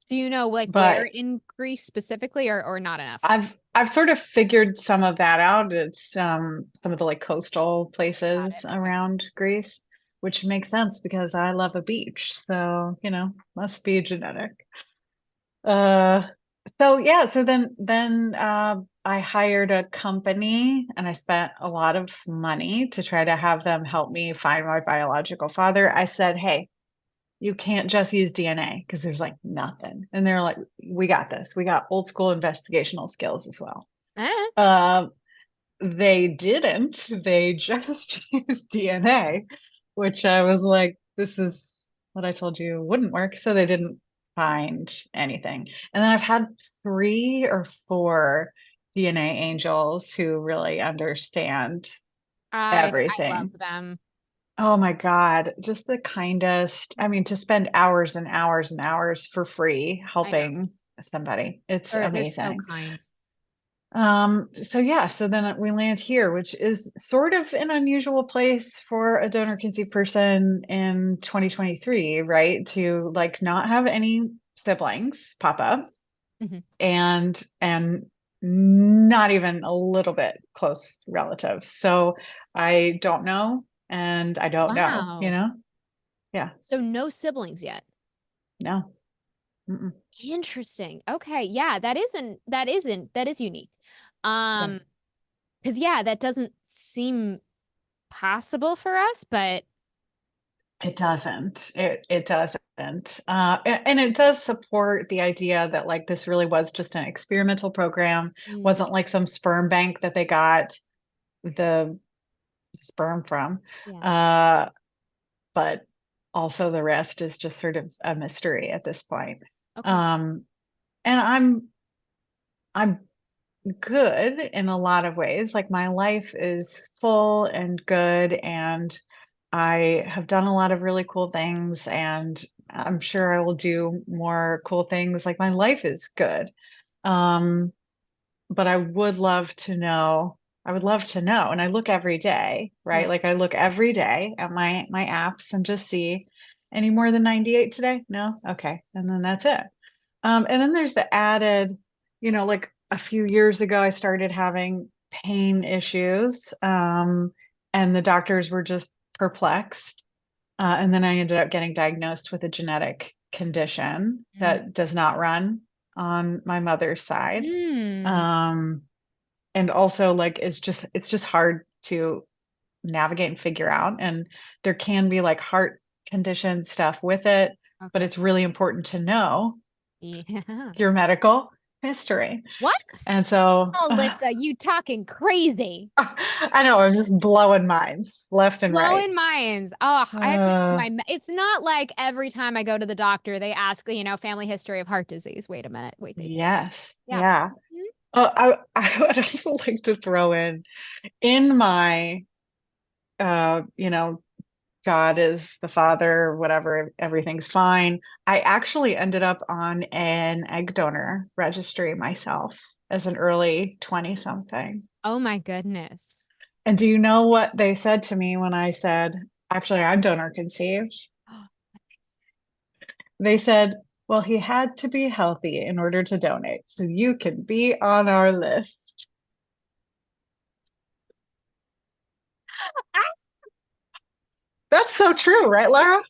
Do you know like where But in Greece specifically or not enough? I've sort of figured some of that out. It's some of the like coastal Got places it. Okay. around Greece, which makes sense because I love a beach. So, must be genetic. Uh so yeah, so then I hired a company and I spent a lot of money to try to have them help me find my biological father. I said, "Hey, you can't just use DNA because there's like nothing." And they're like, "We got this. We got old school investigational skills as well." Eh, Um, they didn't. They just used DNA, which I was like, this is what I told you wouldn't work. So they didn't find anything. And then I've had 3 or 4 DNA angels who really understand I love everything. them. Oh my God, just the kindest. I mean, to spend hours and hours and hours for free I know. helping somebody. It's They're so amazing. kind. So yeah, so then we land here, which is sort of an unusual place for a donor conceived person in 2023, right? To like not have any siblings pop up Hmm. and not even a little bit close relatives. So I don't know and I don't know, you Wow. know? Yeah, So no siblings yet. no. Mm-mm. Interesting. Okay. Yeah, that is unique. Yeah. Um, because yeah, that doesn't seem possible for us, but It doesn't. It doesn't. And it does support the idea that like this really was just an experimental program, mm, wasn't like some sperm bank that they got the sperm from. yeah. Uh, but also the rest is just sort of a mystery at this point. Okay. Um, and I'm good in a lot of ways. Like my life is full and good, and I have done a lot of really cool things, and I'm sure I will do more cool things. Like my life is good. Um, but I would love to know. And I look every day, right? Yeah. Like I look every day at my apps and just see any more than 98 today? No? Okay. And then that's it. And then there's the added, like a few years ago, I started having pain issues, and the doctors were just perplexed. And then I ended up getting diagnosed with a genetic condition Mm. that does not run on my mother's side. Mm. Um, and also like it's just hard to navigate and figure out. And there can be like heart condition stuff with it, but Okay. it's really important to know Yeah. your medical history. What? And so Alissa, you talking crazy. I know I'm just blowing minds left and right. Blowing minds. Oh, I have to do Uh, my. It's not like every time I go to the doctor, they ask, family history of heart disease. Wait a minute. Wait, they. yes. Yeah. Yeah. Mhm. I would also like to throw in my you know, God is the father, whatever, everything's fine. I actually ended up on an egg donor registry myself as an early 20 something. Oh my goodness. And do you know what they said to me when I said, actually, I'm donor conceived? They said, well, he had to be healthy in order to donate. So you can be on our list. That's so true, right, Lara?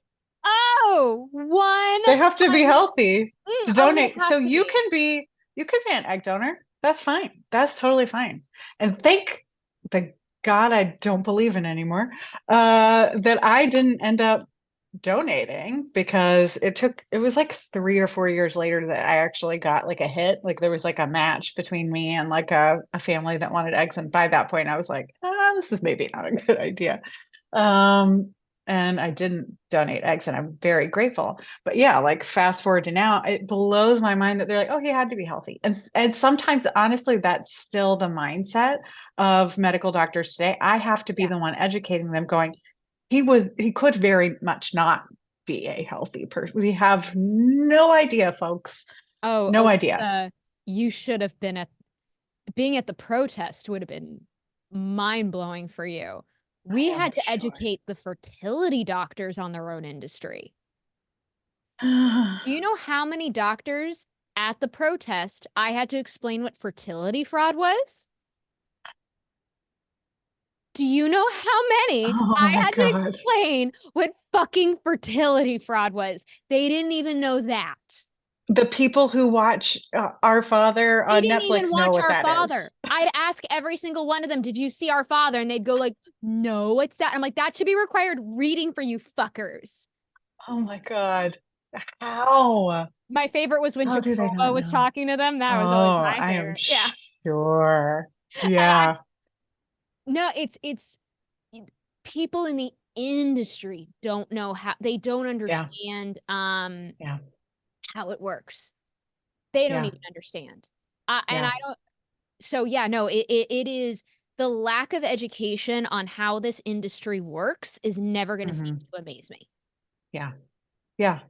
Oh, They have to be 100. healthy to Oh, they donate. So have to be. you can be an egg donor. That's fine. That's totally fine. And thank the God I don't believe in anymore, that I didn't end up donating because it was like 3 or 4 years later that I actually got like a hit. Like there was like a match between me and like a family that wanted eggs. And by that point I was like, this is maybe not a good idea. Um, and I didn't donate eggs, and I'm very grateful. But yeah, like fast forward to now, it blows my mind that they're like, oh, he had to be healthy. And sometimes honestly, that's still the mindset of medical doctors today. I have to be Yeah. the one educating them, going, he could very much not be a healthy person. We have no idea, folks. Oh, No idea. Alyssa, you should have been at being at the protest would have been mind blowing for you. We I am had to sure. educate the fertility doctors on their own industry. Do you know how many doctors at the protest I had to explain what fertility fraud was? Do you know how many Oh I my had to God. explain what fucking fertility fraud was? They didn't even know that. The people who watch Our Father They on didn't even Netflix know watch what Our that is. Father. I'd ask every single one of them, "Did you see Our Father?" And they'd go like, "No, it's that." I'm like, "That should be required reading for you fuckers." Oh my God. How? My favorite was when How do they Jacoba not was know? talking to them. That was always Oh, my I am favorite. Yeah. sure. And I Yeah. no, it's people in the industry don't know how they don't Yeah. understand Yeah. how it works. They don't Yeah. even understand. And I Yeah. don't so yeah, no, it is the lack of education on how this industry works is never going to Hmm. cease to amaze me. Yeah. Yeah.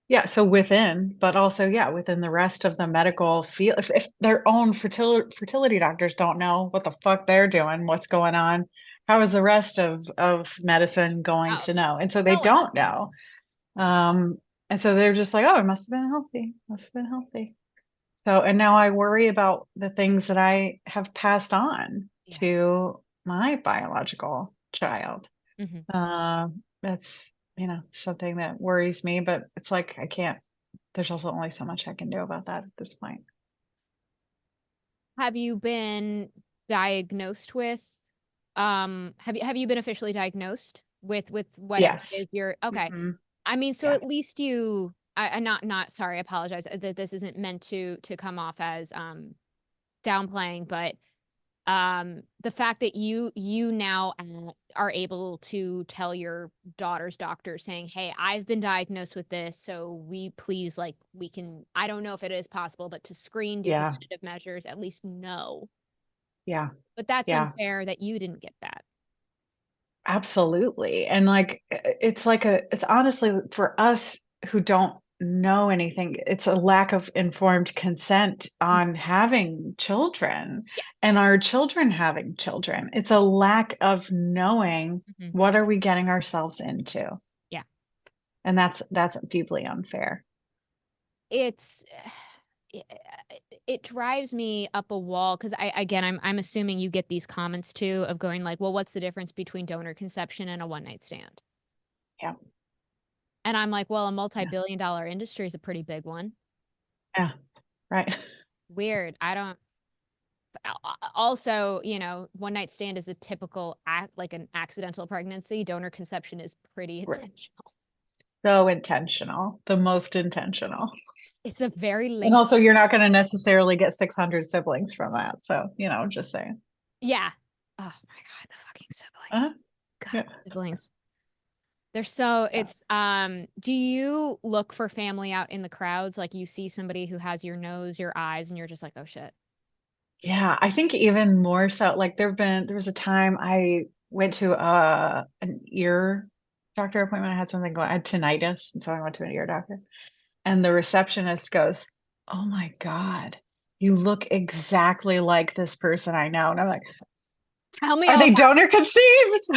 Yeah, so within, but also, yeah, within the rest of the medical field, if their own fertility doctors don't know what the fuck they're doing, what's going on, how is the rest of medicine going Oh, to know? And so they no one don't knows. know. Um, and so they're just like, oh, it must have been healthy. Must have been healthy. So, and now I worry about the things that I have passed on Yeah. to my biological child. Hmm. That's, something that worries me, but it's like I can't, there's also only so much I can do about that at this point. Have you been diagnosed with have you been officially diagnosed with whatever it Yes. is you're okay. Hmm. I mean, so Yeah. at least I not sorry, I apologize that this isn't meant to come off as downplaying, but the fact that you now are able to tell your daughter's doctor saying, hey, I've been diagnosed with this, so we please, like, we can, I don't know if it is possible, but to screen, do Yeah. preventative measures, at least know. Yeah. But that's Yeah. unfair that you didn't get that. Absolutely. And like it's honestly for us who don't know anything, it's a lack of informed consent on having children Yeah. and our children having children. It's a lack of knowing Mhm. what are we getting ourselves into. Yeah. And that's deeply unfair. It's it, it drives me up a wall because I'm assuming you get these comments too of going like, well, what's the difference between donor conception and a one night stand? Yeah. And I'm like, well, a Yeah. multi-billion dollar industry is a pretty big one. Yeah. Right. Weird. I don't also, one night stand is a typical act like an accidental pregnancy. Donor conception is pretty Right. intentional. so intentional, the most intentional. It's a very And lengthy. also, you're not going to necessarily get 600 siblings from that. So, just saying. Yeah. Oh my God, the fucking Uh, siblings. God, yeah. siblings. They're so Yeah. it's do you look for family out in the crowds? Like you see somebody who has your nose, your eyes, and you're just like, oh shit. Yeah, I think even more so, like there was a time I went to an ear doctor appointment. I had something going, I had tinnitus, and so I went to an ear doctor. And the receptionist goes, "Oh my God, you look exactly like this person I know." And I'm like, Tell me "Are all they about donor conceived?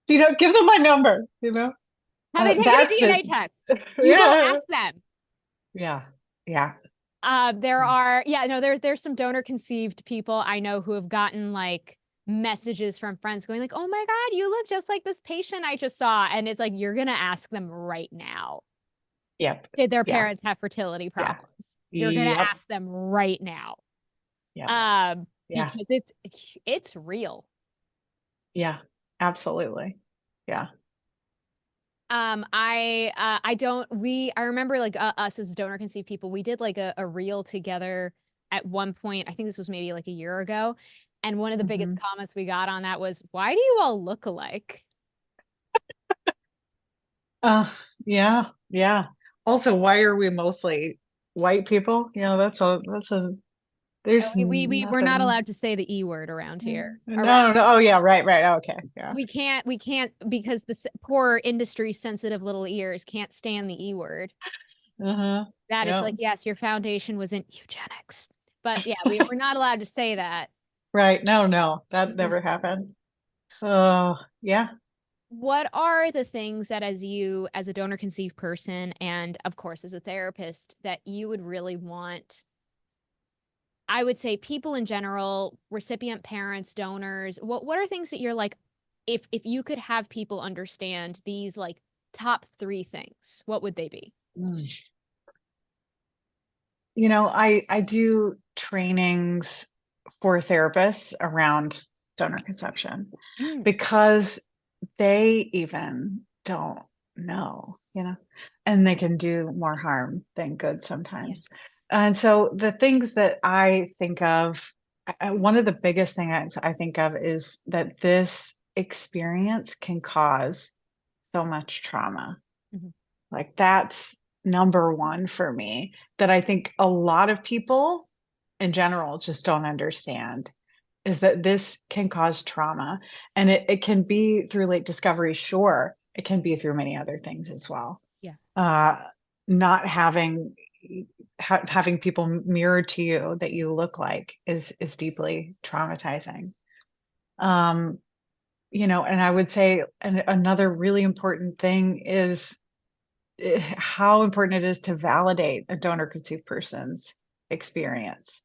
Give them my number, how they taken a That's the DNA test. You go yeah. ask them. Yeah. Yeah. There are, yeah, no, there's some donor conceived people I know who have gotten like messages from friends going like, "Oh my God, you look just like this patient I just saw." And it's like you're gonna ask them right now, Yep. did their Yeah. parents have fertility Yeah. problems? You're gonna Yep. ask them right now. Yep. Yeah. Because it's real. Yeah. Absolutely. Yeah. I don't we I remember like us as donor conceived people, we did like a reel together at one point. I think this was maybe like a year ago. And one of the biggest Hmm. comments we got on that was, why do you all look alike? Uh, yeah. Yeah. Also, why are we mostly white people? And there's we're not nothing. allowed to say the E word around here. Around No, no. Oh, yeah. Right. Right. Okay. Yeah. we can't because the poor industry sensitive little ears can't stand the E word. Uh-huh. That it's Yeah. like, yes, your foundation was in eugenics. But yeah, we're not allowed to say that. Right. No, no. That never happened. Oh, yeah. What are the things that as a donor conceived person and of course as a therapist that you would really want, I would say people in general, recipient parents, donors, what are things that you're like, if you could have people understand these like top three things, what would they be? Mm. I do trainings for therapists around donor conception Mm, because they even don't know, and they can do more harm than good yeah. sometimes. And so the things that I think of, one of the biggest things I think of is that this experience can cause so much trauma. Mhm. Like that's number one for me, that I think a lot of people in general just don't understand, is that this can cause trauma. And it can be through late discovery, sure. It can be through many other things as well. Yeah. Uh, not having people mirrored to you that you look like is deeply traumatizing. Um, and I would say another really important thing is how important it is to validate a donor conceived person's experience.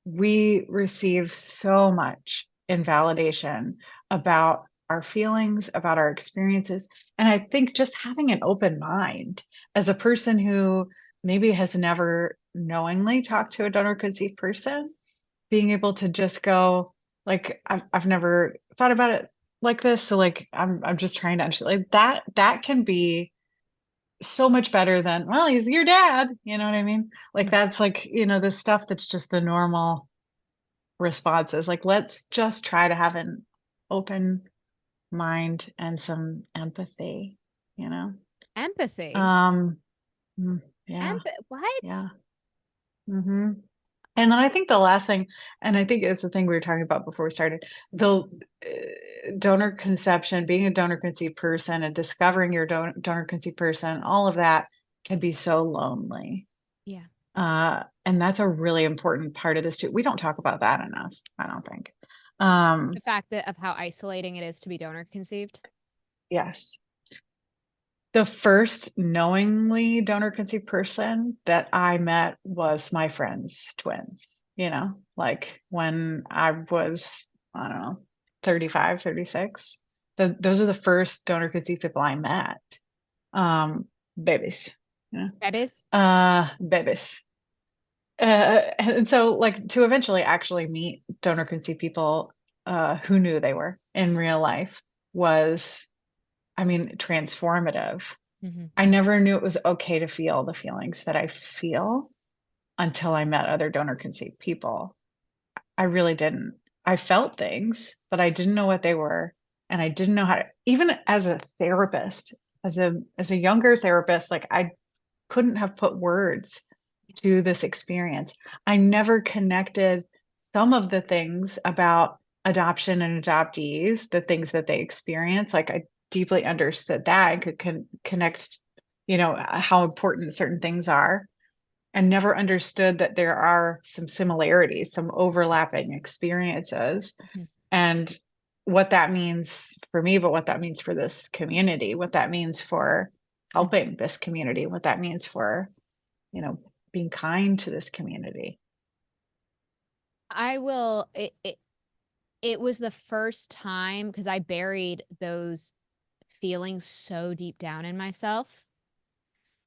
We receive so much invalidation about our feelings, about our experiences. And I think just having an open mind as a person who maybe has never knowingly talked to a donor conceived person, being able to just go, like, I've never thought about it like this. So like I'm just trying to understand, like that can be so much better than, well, he's your dad. You know what I mean? Like Mm. that's like, the stuff that's just the normal responses. Like, let's just try to have an open mind and some empathy, you know? Empathy. Um, yeah, What? yeah. Hmm. And then I think the last thing, and I think it's the thing we were talking about before we started, the donor conception, being a donor conceived person and discovering your donor conceived person, all of that can be so lonely. Yeah. And that's a really important part of this too. We don't talk about that enough, I don't think. The Um, fact that of how isolating it is to be donor conceived. yes. The first knowingly donor conceived person that I met was my friend's twins, like when I was, I don't know, 35, 36. Those are the first donor conceived people I met. Um, babies, you know, That is? babies. And so like to eventually actually meet donor conceived people who knew they were in real life was, I mean, transformative. Hmm. I never knew it was okay to feel the feelings that I feel until I met other donor conceived people. I really didn't. I felt things, but I didn't know what they were. And I didn't know how to, even as a therapist, as a younger therapist, like I couldn't have put words to this experience. I never connected some of the things about adoption and adoptees, the things that they experience. Like I deeply understood that and could connect, how important certain things are, and never understood that there are some similarities, some overlapping experiences, and what that means for me, but what that means for this community, what that means for helping this community, what that means for, you know, being kind to this community. I will. It was the first time because I buried those feelings so deep down in myself.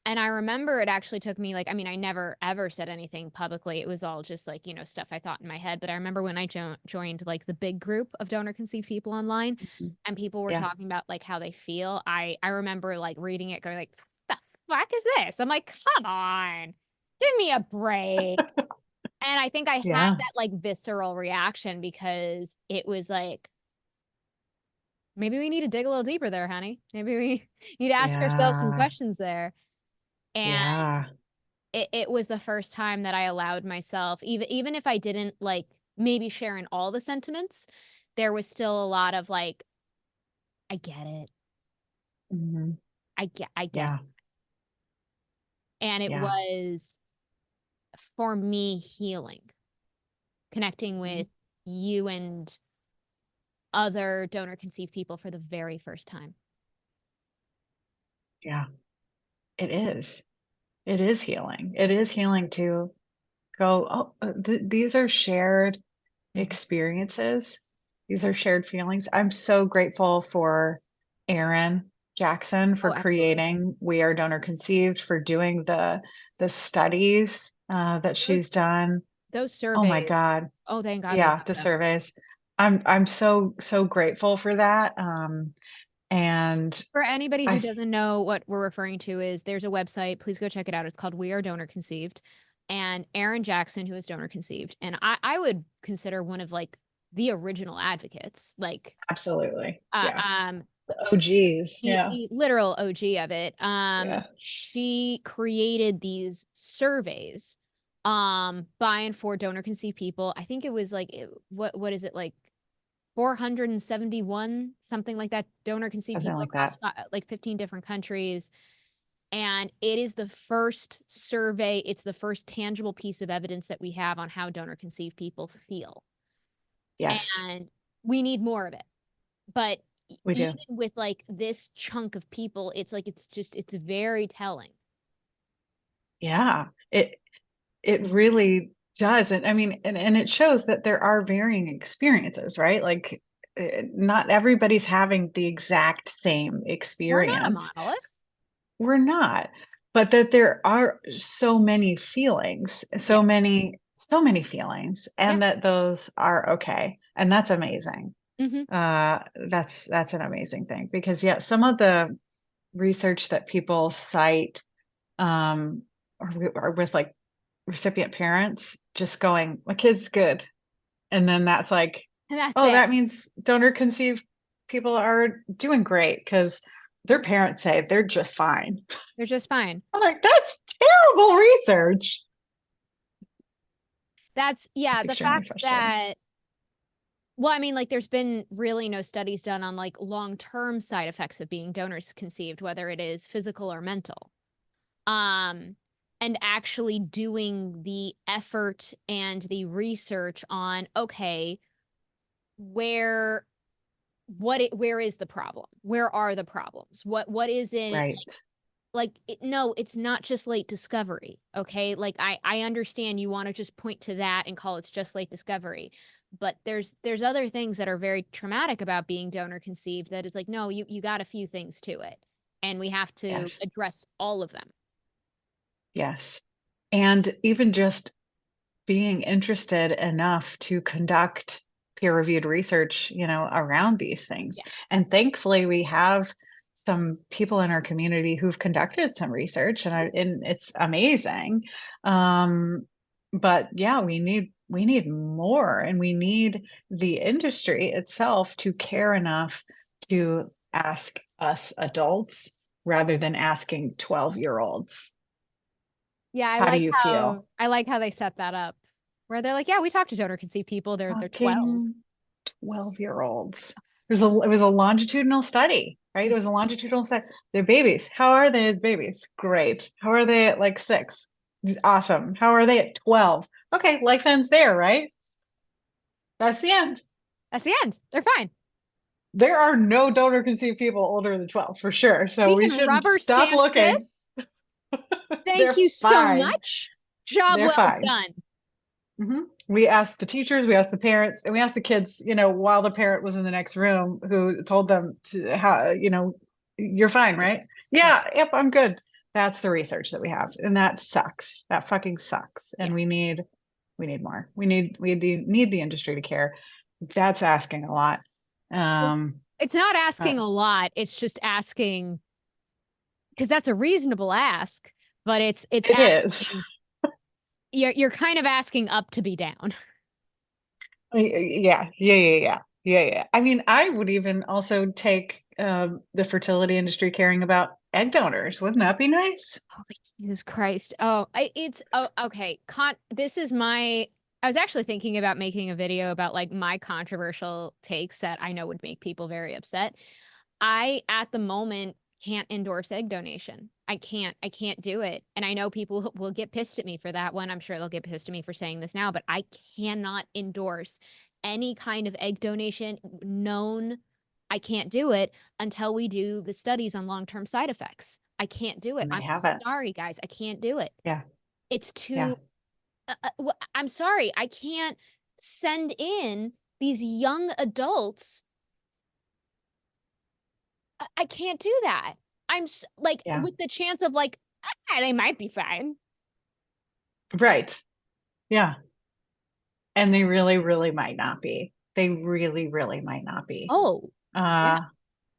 And I remember it actually took me like, I mean, I never ever said anything publicly. It was all just like, stuff I thought in my head. But I remember when I joined like the big group of donor conceived people online Mhm. and people were Yeah. talking about like how they feel. I remember like reading it going like, the fuck is this? I'm like, come on, give me a break. And I think I had Yeah. that like visceral reaction because it was like, maybe we need to dig a little deeper there, honey. Maybe we need to ask ourselves some Yeah. questions there. And Yeah. it was the first time that I allowed myself, even if I didn't like maybe share in all the sentiments, there was still a lot of like, I get it. Mhm. I get it. Yeah. And it Yeah. was for me healing, connecting Mhm. with you and other donor conceived people for the very first time. Yeah. It is. It is healing. It is healing to go, oh, these are shared Mhm. experiences. These are shared feelings. I'm so grateful for Erin Jackson for Oh, absolutely. creating We Are Donor Conceived, for doing the studies that she's Those done. those Oh my surveys. God. Oh, thank God we Yeah, have the them. surveys. I'm so grateful for that. And For anybody I who doesn't know what we're referring to is there's a website. Please go check it out. It's called We Are Donor Conceived. And Aaron Jackson, who is donor conceived, and I would consider one of like the original advocates, like absolutely. uh, Yeah. um The OGs. Yeah. the literal OG of it. Yeah. She created these surveys by and for donor conceived people. I think it was like what is it like 471 something like that donor conceived Something people like across that. like 15 different countries, and it is the first survey, it's the first tangible piece of evidence that we have on how donor conceived people feel, Yes, and we need more of it. But we even do. with like this chunk of people, it's like it's very telling. Yeah. It really does. And I mean, and it shows that there are varying experiences, right? Like not everybody's having the exact same We're not a experience. monolith. We're not, but that there are so many feelings, Yeah. so many feelings, Yeah. and that those are okay. And that's amazing. Hmm. That's an amazing thing because yeah, some of the research that people cite um are with like recipient parents just going, my kid's good. And then that's like, And that's oh, it. that means donor conceived people are doing great because their parents say they're just fine. They're just fine. I'm like, that's terrible research. That's, yeah, It's the extremely fact frustrating. that, well, I mean, like, there's been really no studies done on like long-term side effects of being donors conceived, whether it is physical or mental. Um, and actually doing the effort and the research on, okay, where where is the problem? Where are the problems? What is in it? Right. No, it's not just late discovery. Okay, like I understand you want to just point to that and call it's just late discovery, but there's other things that are very traumatic about being donor conceived that is like, no, you got a few things to it, and we have to Yes. address all of them. Yes. And even just being interested enough to conduct peer reviewed research, around these things. Yeah. And thankfully, we have some people in our community who've conducted some research, and it's amazing. But yeah, we need more, and we need the industry itself to care enough to ask us adults rather than asking 12-year-olds. Yeah, How do you feel? I like how they set that up. Where they're like, yeah, we talk to donor conceived people. They're 12. Fucking 12-year-olds. It was a longitudinal study, right? It was a longitudinal study. They're babies. How are they as babies? Great. How are they at like 6? Awesome. How are they at 12? Okay, life ends there, right? That's the end. That's the end. They're fine. There are no donor conceived people older than 12 for sure. So We we can should rubber stop stamp looking. this. Thank They're you so fine. much. Job They're well fine. done. We asked the teachers, we asked the parents, and we asked the kids, while the parent was in the next room, who told them to how, you're fine, right? Yeah, yep, I'm good. That's the research that we have. And that sucks. That fucking sucks. Yeah. And we need more. We need the industry to care. That's asking a lot. It's not asking a lot. It's just asking, because that's a reasonable ask, but it's it is. asking. You're kind of asking up to be down. Yeah. I mean, I would even also take the fertility industry caring about egg donors. Wouldn't that be nice? Oh, Jesus Christ. Oh, okay. This is my. I was actually thinking about making a video about like my controversial takes that I know would make people very upset. I, at the moment, can't endorse egg donation. I can't do it. And I know people will get pissed at me for that one. I'm sure they'll get pissed at me for saying this now, but I cannot endorse any kind of egg donation known. I can't do it until we do the studies on long-term side effects. I can't do it. And they I'm haven't. sorry, guys. I can't do it. Yeah. It's too, Yeah. I'm sorry. I can't send in these young adults. I can't do that. Like, Yeah. with the chance of like, they might be fine. Right. Yeah. And they really, really might not be. They really, really might not be. Oh, yeah. Uh,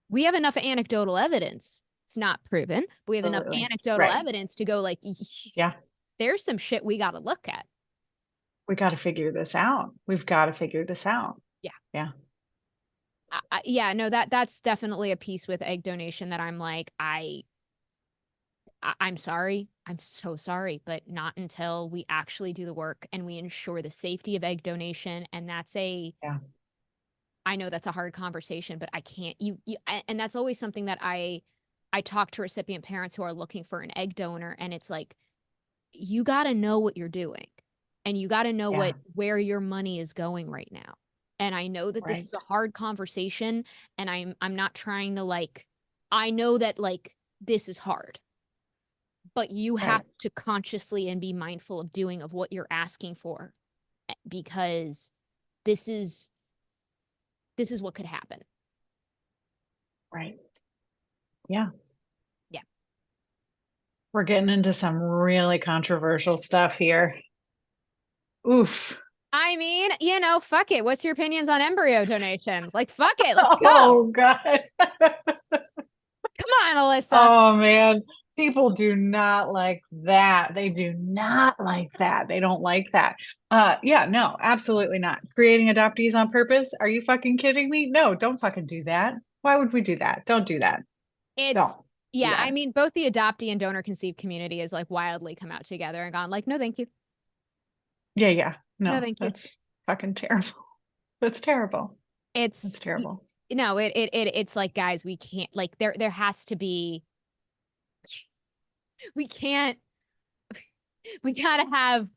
We have enough anecdotal evidence. It's not proven, but we have enough Absolutely. anecdotal Right. evidence to go like, Yeah. there's some shit we got to look at. We got to figure this out. We've got to figure this out. Yeah. Yeah. Yeah, no, that's definitely a piece with egg donation that I'm like, I'm sorry. I'm so sorry, but not until we actually do the work and we ensure the safety of egg donation. And Yeah. I know that's a hard conversation, but I can't, and that's always something that I talk to recipient parents who are looking for an egg donor. And it's like, you got to know what you're doing and you got to know Yeah. where your money is going right now. And I know that this is Right. a hard conversation and I'm not trying to like, I know that like this is hard, but you have Right. to consciously and be mindful of doing of what you're asking for because this is what could happen. Right. Yeah. Yeah. We're getting into some really controversial stuff here. Oof. I mean, fuck it. What's your opinions on embryo donation? Like, fuck it. Let's go. Oh, God. Come on, Alissa. Oh, man. People do not like that. They do not like that. They don't like that. Yeah, no, absolutely not. Creating adoptees on purpose? Are you fucking kidding me? No, don't fucking do that. Why would we do that? Don't do that. Don't do Yeah, I that. mean, both the adoptee and donor conceived community has like wildly come out together and gone like, no, thank you. Yeah. No, No, thank you. that's fucking terrible. That's terrible. It's That's terrible. it's like, guys, we can't like there has to be we can't we gotta have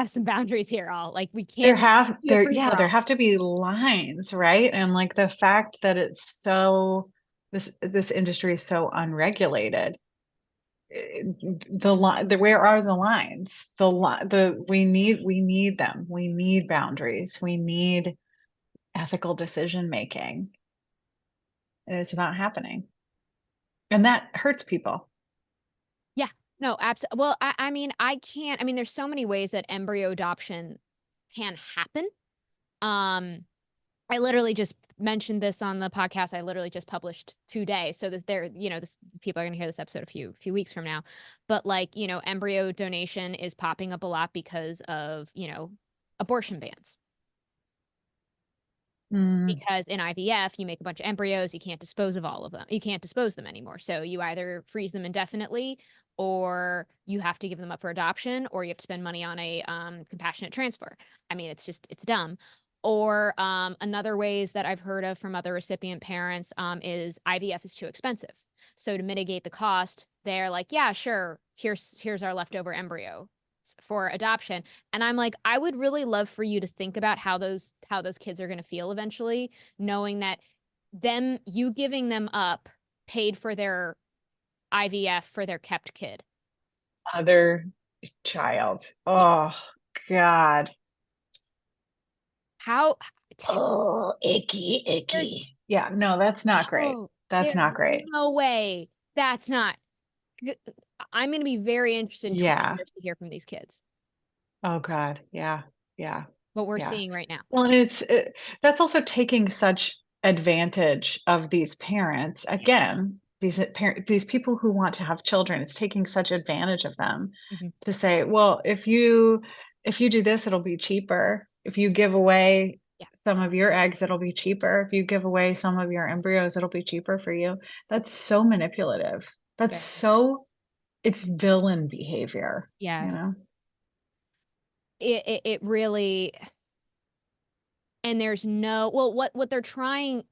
some boundaries here all like we can't be a free for There all. have to be lines, right? And like the fact that it's so this industry is so unregulated. Where are the lines? We need them. We need boundaries. We need ethical decision making. And it's not happening. And that hurts people. Yeah, no, absolutely. Well, I mean, I mean, there's so many ways that embryo adoption can happen. Um, I literally just mentioned this on the podcast. I literally just published today. So this there, this people are going to hear this episode a few weeks from now. But like, embryo donation is popping up a lot because of, abortion bans. Mm, Because in IVF, you make a bunch of embryos, you can't dispose of all of them. You can't dispose them anymore. So you either freeze them indefinitely, or you have to give them up for adoption, or you have to spend money on a compassionate transfer. I mean, it's dumb. Or another ways that I've heard of from other recipient parents is IVF is too expensive. So to mitigate the cost, they're like, yeah, sure, here's our leftover embryo for adoption. And I'm like, I would really love for you to think about how those kids are going to feel eventually, knowing that you giving them up paid for their IVF for their kept kid. other child. Oh God. How Oh, icky, there's icky. Yeah, no, that's not great. That's there's not great. no way that's not. I'm going to be very interested in 20 Yeah. years to hear from these kids. Oh God. Yeah. Yeah. What we're Yeah. seeing right now. Well, and that's also taking such advantage of these parents. Again, these people who want to have children, it's taking such advantage of them Mhm. to say, well, if you do this, it'll be cheaper. If you give away Yeah, some of your eggs, it'll be cheaper. If you give away some of your embryos, it'll be cheaper for you. That's so manipulative. it's That's very. it's villain behavior, Yeah, you it is. know? It really. And there's no, well, what they're trying,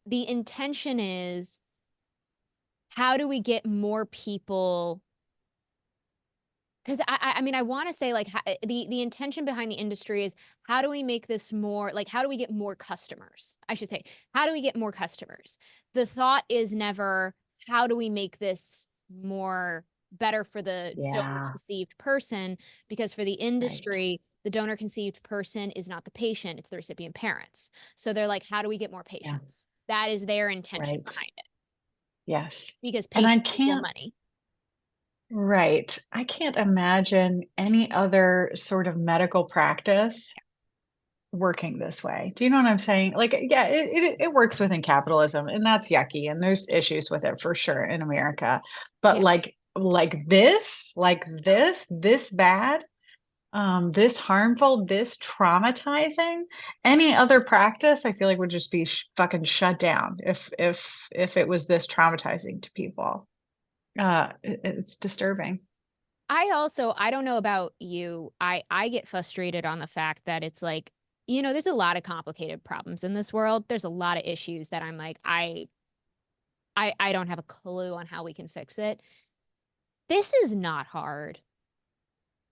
the intention is, how do we get more people? Because I mean, I want to say like the intention behind the industry is, how do we make this more like, how do we get more customers? I should say, how do we get more customers? The thought is never, how do we make this more better for the donor Yeah, conceived person? Because for the right. industry, the donor conceived person is not the patient, it's the recipient parents. So they're like, how do we get more Yeah, patients? That is their intention right. behind it, Yes. because And I patients equal can't, money. right. I can't imagine any other sort of medical practice working this way. Do you know what I'm saying? Like, yeah, it works within capitalism, and that's yucky, and there's issues with it for sure in America. But Yeah. this bad, this harmful, this traumatizing, any other practice, I feel like would just be fucking shut down if it was this traumatizing to people. It's disturbing. I don't know about you. I get frustrated on the fact that it's like, there's a lot of complicated problems in this world. There's a lot of issues that I'm like, I don't have a clue on how we can fix it. This is not hard.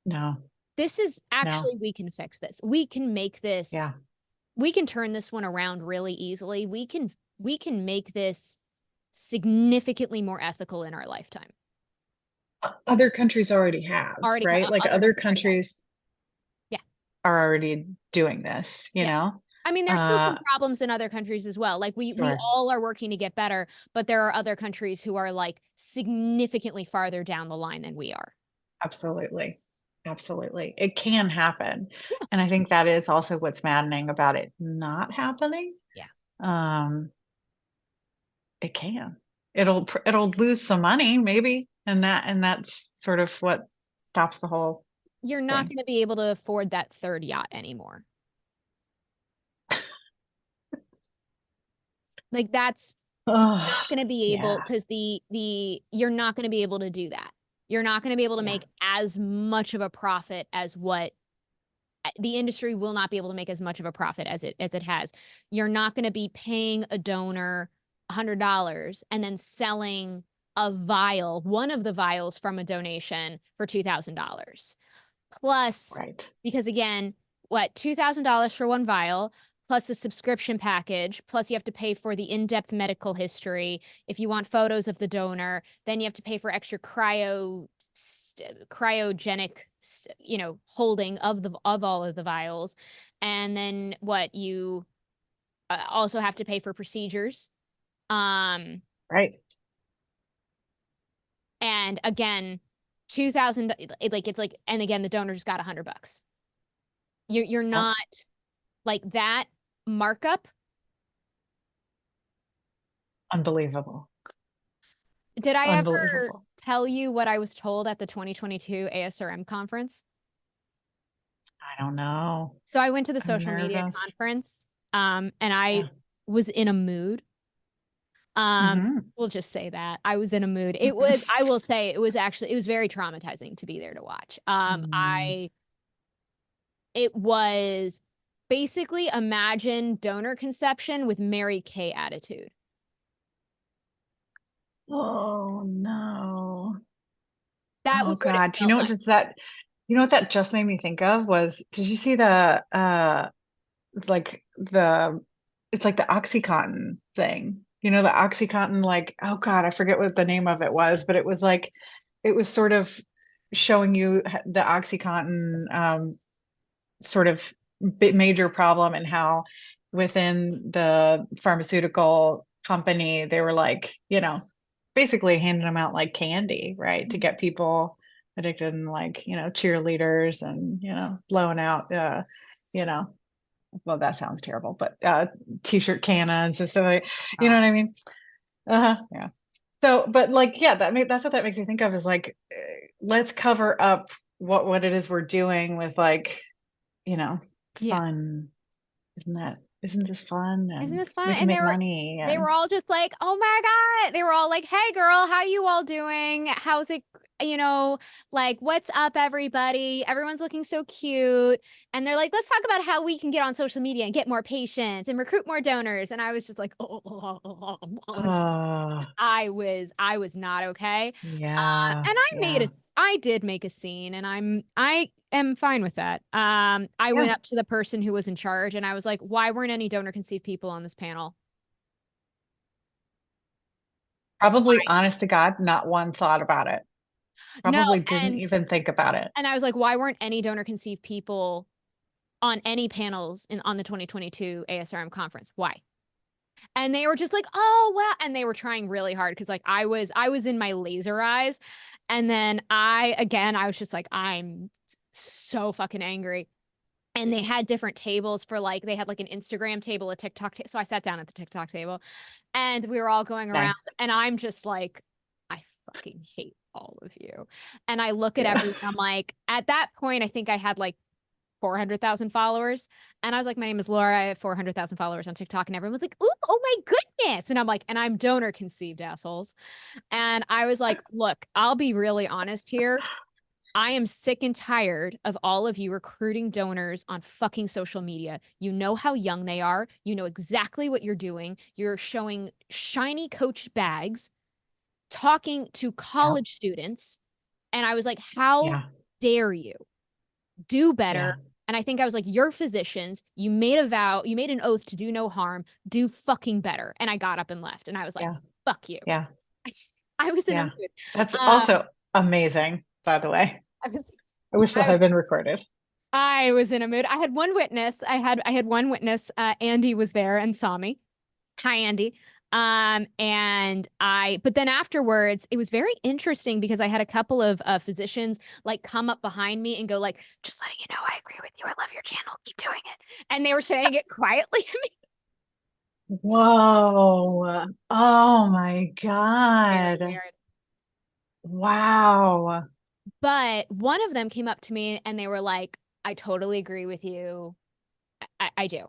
No, This is no, actually, we can fix this. We can make this, yeah. we can turn this one around really easily. We can make this significantly more ethical in our lifetime. Other countries already have, right? Like Other other countries already have. countries Yeah. are already doing this, you Yeah. know? I mean, there's still some Uh, problems in other countries as well. Like we sure. all are working to get better, but there are other countries who are like significantly farther down the line than we are. Absolutely. Absolutely. It can happen. Yeah. And I think that is also what's maddening about it not happening. Yeah. Um, it can. It'll lose some money maybe, and that's sort of what stops the whole You're not thing. going to be able to afford that third yacht anymore. Like that's Oh, not going to be able, yeah. because you're not going to be able to do that. You're not going to be able to Yeah. make as much of a profit as what the industry will not be able to make as much of a profit as it has. You're not going to be paying a donor $100 and then selling one of the vials from a donation for $2,000. Plus, Right. because again, what, $2,000 for one vial, plus a subscription package, plus you have to pay for the in-depth medical history. If you want photos of the donor, then you have to pay for extra cryogenic, holding of all of the vials. And then what, you also have to pay for procedures. Um, Right. and again, 2,000, like it's like, and again, the donor just got $100. You're Yep. not like that markup Unbelievable. Did I ever Unbelievable. tell you what I was told at the 2022 ASRM conference? I don't know. So I went to the I'm social media nervous. conference, and I Yeah. was in a mood. Hmm. We'll just say that I was in a mood. I will say, it was very traumatizing to be there to watch. Mm. It was basically imagine donor conception with Mary Kay attitude. Oh no. That Oh was what it God. felt like. You know what that just made me think of was, did you see the like the it's like the Oxycontin thing. You know, the Oxycontin, like, oh God, I forget what the name of it was, but it was like it was sort of showing you the Oxycontin sort of major problem and how within the pharmaceutical company they were like, basically handing them out like candy, right, to get people addicted, and like, cheerleaders and, blowing out you know well, that sounds terrible, but t-shirt cannons and stuff like, you know God. what I mean? Yeah. So, but like, yeah, that's what that makes you think of, is like, let's cover up what it is we're doing with, like, you know, Yeah. fun. Isn't this fun? Isn't And this fun? we can And make money they were and all just like, "Oh my God." They were all like, "Hey girl, how you all doing? How's it, you know, like what's up everybody? Everyone's looking so cute." And they're like, "Let's talk about how we can get on social media and get more patients and recruit more donors." And I was just like, "Oh." oh, I was not okay. yeah, And yeah, I did make a scene, and I am fine with that. I yeah. went up to the person who was in charge and I was like, "Why weren't any donor conceived people on this panel?" Probably, honest to God, not one thought about it. No, Probably didn't and even think about it. I was like, "Why weren't any donor conceived people on any panels on the 2022 ASRM conference? Why?" And they were just like, "Oh, wow." And they were trying really hard because like I was in my laser eyes. And then I was just like, I'm so fucking angry. And they had different tables for like, they had like an Instagram table, a TikTok so I sat down at the TikTok table and we were all going around Nice. and I'm just like, I fucking hate all of you. And I look at Yeah, everyone, I'm like, at that point, I think I had like 400,000 followers. And I was like, "My name is Laura. I have 400,000 followers on TikTok." And everyone was like, "Ooh, oh my goodness." And I'm like, "And I'm donor conceived, assholes." And I was like, "Look, I'll be really honest here. I am sick and tired of all of you recruiting donors on fucking social media. You know how young they are. You know exactly what you're doing. You're showing shiny Coach bags, talking to yeah, college students." And I was like, "How yeah, dare you do better?" yeah, And I think I was like, "You're physicians. You made a vow, you made an oath to do no harm. Do fucking better." And I got up and left. And I was like, yeah, "Fuck you." yeah, I, I was in a yeah. mood. That's Um, also amazing, by the way. I was I wish that I had been recorded. I was in a mood. I had one witness. I had one witness. Andy was there and saw me. Hi, Andy. But then afterwards, it was very interesting because I had a couple of physicians like come up behind me and go like, "Just letting you know, I agree with you. I love your channel. Keep doing it." And they were saying it quietly to me. Whoa. Oh my Very God. weird. Wow. But one of them came up to me and they were like, "I totally agree with you. I do."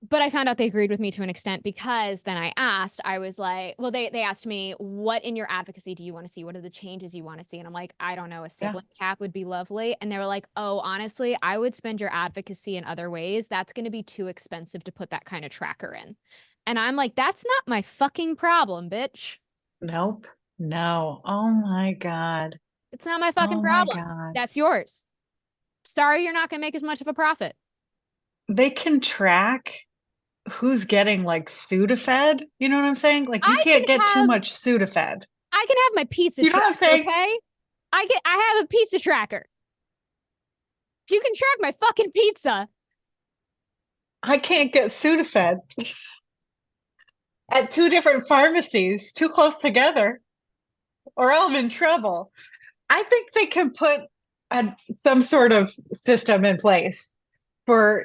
But I found out they agreed with me to an extent because then I asked, I was like, well, they asked me, "What in your advocacy do you want to see? What are the changes you want to see?" And I'm like, "I don't know, a Yeah. sibling cap would be lovely." And they were like, "Oh, honestly, I would spend your advocacy in other ways. That's going to be too expensive to put that kind of tracker in." And I'm like, "That's not my fucking problem, bitch. Nope. No. Oh my God. It's not my fucking Oh my problem. God. That's yours. Sorry, you're not going to make as much of a profit." They can track who's getting like Sudafed. You know what I'm saying? Like, you I can can't get too have much Sudafed. I can have my pizza You know what I'm tracker, saying? okay? I have a pizza tracker. You can track my fucking pizza. I can't get Sudafed at two different pharmacies too close together, or I'm in trouble. I think they can put some sort of system in place for,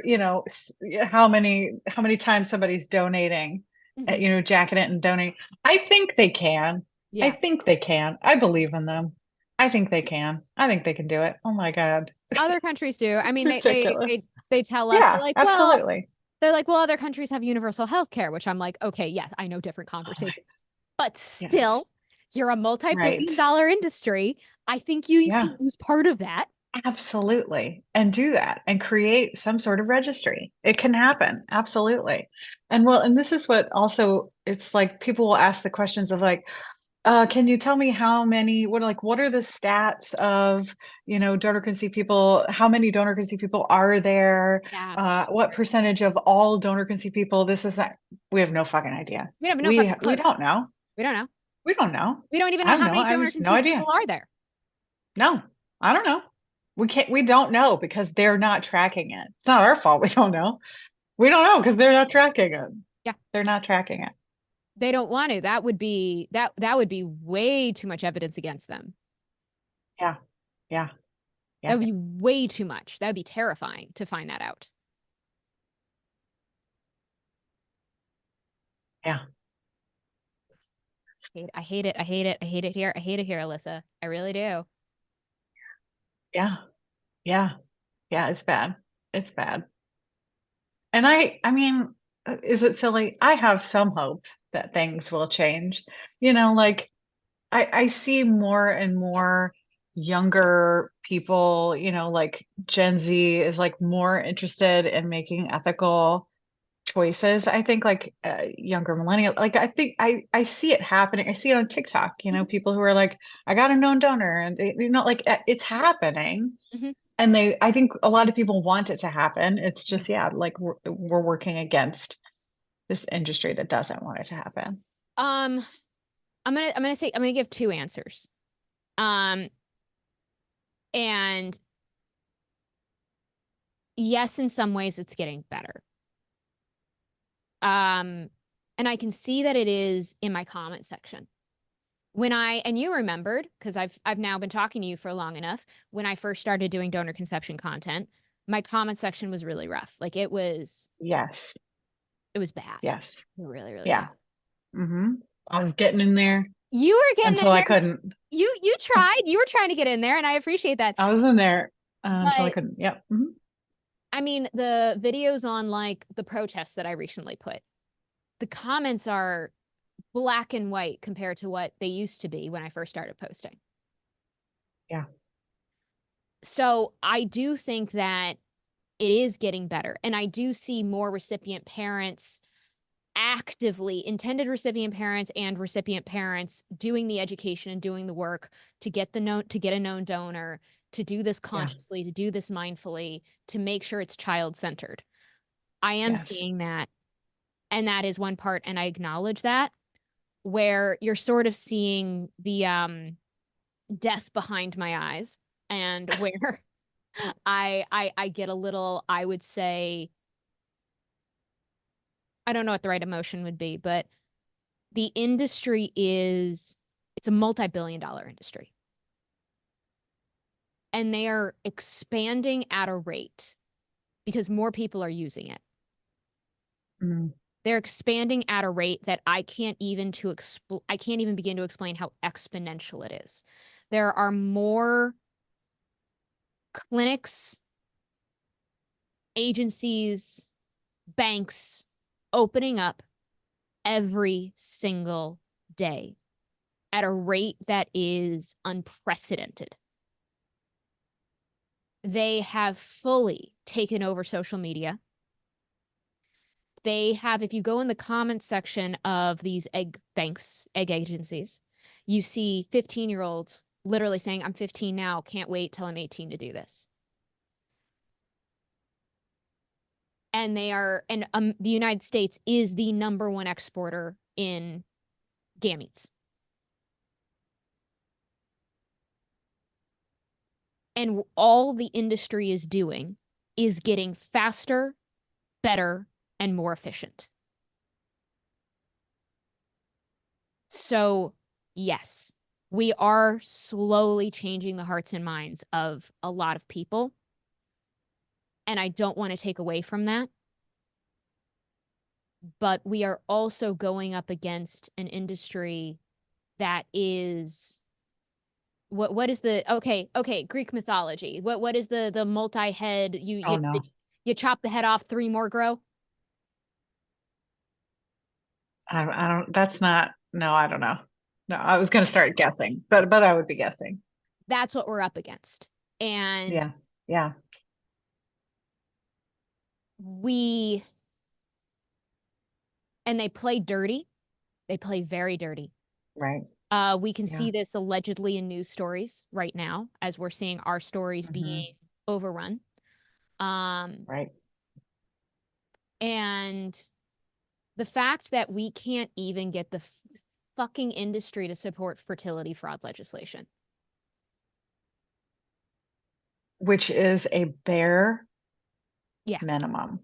how many times somebody's donating, Mhm. jacket it and donate. I think they can. I Yeah. think they can. I believe in them. I think they can. I think they can do it. Oh my God. Other countries do. I It's mean, ridiculous. they tell us Yeah, absolutely. they're like, well, other countries have universal health care, which I'm like, okay, yes, I know different Oh my, conversation. But yes. still, you're a Right. multi-billion-dollar industry. I think you Yeah, can use part of that. absolutely. And do that and create some sort of registry. It can happen. Absolutely. And this is what also it's like people will ask the questions of like, can you tell me what are the stats of, donor conceived people? How many donor conceived people are there? Yeah. What percentage of all donor conceived people? This is that we have no fucking idea. We have no We fucking we clue. don't know. We don't know. We don't know. We don't even know how many I donor have no conceived idea. people are there. No, I don't know. We don't know because they're not tracking it. It's not our fault. We don't know. We don't know because they're not tracking it. Yeah. They're not tracking it. They don't want to. That would be way too much evidence against them. Yeah. Yeah. That Yeah. would be way too much. That would be terrifying to find that out. Yeah. I hate it. I hate it. I hate it here. I hate it here, Alyssa. I really do. Yeah. Yeah. Yeah. It's bad. It's bad. And I mean, is it silly? I have some hope that things will change. Like I see more and more younger people, like Gen Z is like more interested in making ethical choices. I think like younger millennial, like I think I see it happening. I see it on TikTok, Mhm, people who are like, I got a known donor, and like it's happening. mhm. And I think a lot of people want it to happen. It's just, yeah, like we're working against this industry that doesn't want it to happen. Um, I'm gonna give two answers. Um, and yes, in some ways it's getting better. Um, and I can see that it is in my comment section. And you remembered, because I've now been talking to you for long enough, when I first started doing donor conception content, my comment section was really rough. Like Yes. it was bad. Yes. Really, really bad. Yeah. I was getting in there You were getting until in I there. couldn't. You tried. You were trying to get in there, and I appreciate that. I was in there until I But couldn't. Yep. I mean, the videos on like the protests that I recently put, the comments are black and white compared to what they used to be when I first started posting. Yeah. So I do think that it is getting better. And I do see more recipient parents actively, intended recipient parents and recipient parents doing the education and doing the work to get a known donor, to do this Yeah. consciously, to do this mindfully, to make sure it's child centered. I am Yes. seeing that. And that is one part. And I acknowledge that, where you're sort of seeing the death behind my eyes, and where I get a little, I would say, I don't know what the right emotion would be, but the industry it's a multi-billion-dollar industry. And they are expanding at a rate because more people are using it. Mm, They're expanding at a rate that I can't even begin to explain how exponential it is. There are more clinics, agencies, banks opening up every single day at a rate that is unprecedented. They have fully taken over social media. They have, if you go in the comments section of these egg banks, egg agencies, you see 15-year-olds literally saying, I'm 15 now, can't wait till I'm 18 to do this. And the United States is the number one exporter in gametes. And all the industry is doing is getting faster, better, and more efficient. So, yes, we are slowly changing the hearts and minds of a lot of people. And I don't want to take away from that. but we are also going up against an industry that is what is the okay Greek mythology. What is the multi-head Oh no. you chop the head off, three more grow? I don't, that's not, no, I don't know. No, I was going to start guessing, but I would be guessing. That's what we're up against. And Yeah. Yeah. we and they play dirty. They play very dirty. Right. We can Yeah. see this allegedly in news stories right now as we're seeing our stories Hmm. being overrun. Um, Right. and the fact that we can't even get the fucking industry to support fertility fraud legislation. Which is a bare Yeah, minimum.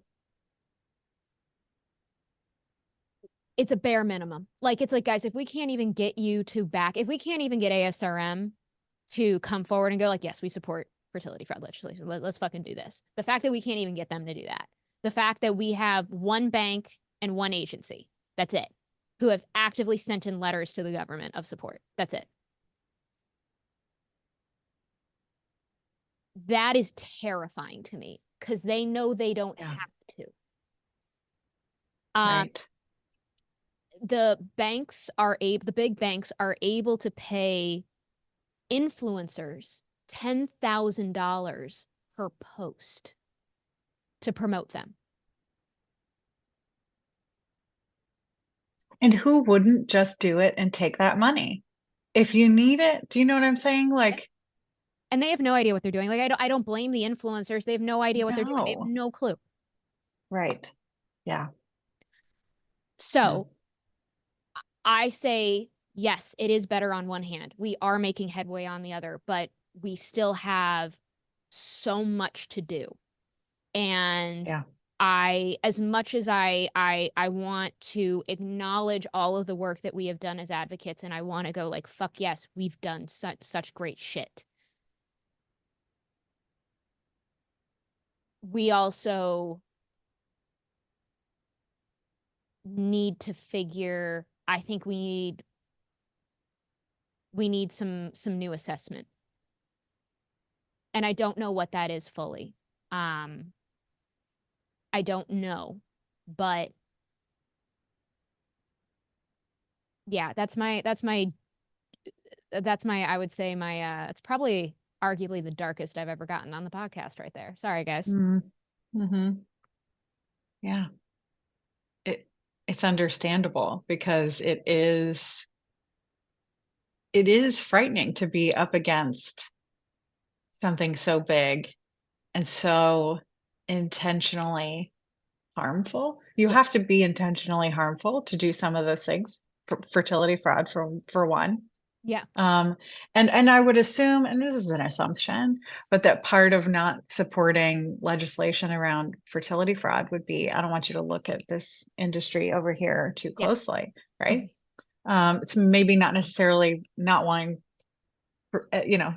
it's a bare minimum. Like, it's like, guys, if we can't even get you to back, if we can't even get ASRM to come forward and go, like, yes, we support fertility fraud legislation, let's fucking do this. The fact that we can't even get them to do that. The fact that we have one bank and one agency, that's it, who have actively sent in letters to the government of support. That's it. That is terrifying to me because they know they don't Yeah. have to. Um, Right. the big banks are able to pay influencers $10,000 per post to promote them. And who wouldn't just do it and take that money? If you need it, do you know what I'm saying? Like, And they have no idea what they're doing. Like, I don't blame the influencers. They have no idea what they're doing. They have no. no clue. Right. Yeah. No. So I say, yes, it is better on one hand. We are making headway on the other, but we still have so much to do. And Yeah. as much as I want to acknowledge all of the work that we have done as advocates, and I want to go like, fuck yes, we've done such great shit. We also need to figure, I think we need some new assessment. And I don't know what that is fully. Um, I don't know, but yeah, that's my I would say my it's probably arguably the darkest I've ever gotten on the podcast right there. Sorry guys. Mm-hmm. Yeah. It it's understandable because it is frightening to be up against something so big and so intentionally harmful. You Yeah. have to be intentionally harmful to do some of those things. Fertility fraud for one. Yeah. Um, and I would assume, and this is an assumption, but that part of not supporting legislation around fertility fraud would be, I don't want you to look at this industry over here too Yeah. closely, right? Mhm. It's maybe not necessarily not wanting, you know,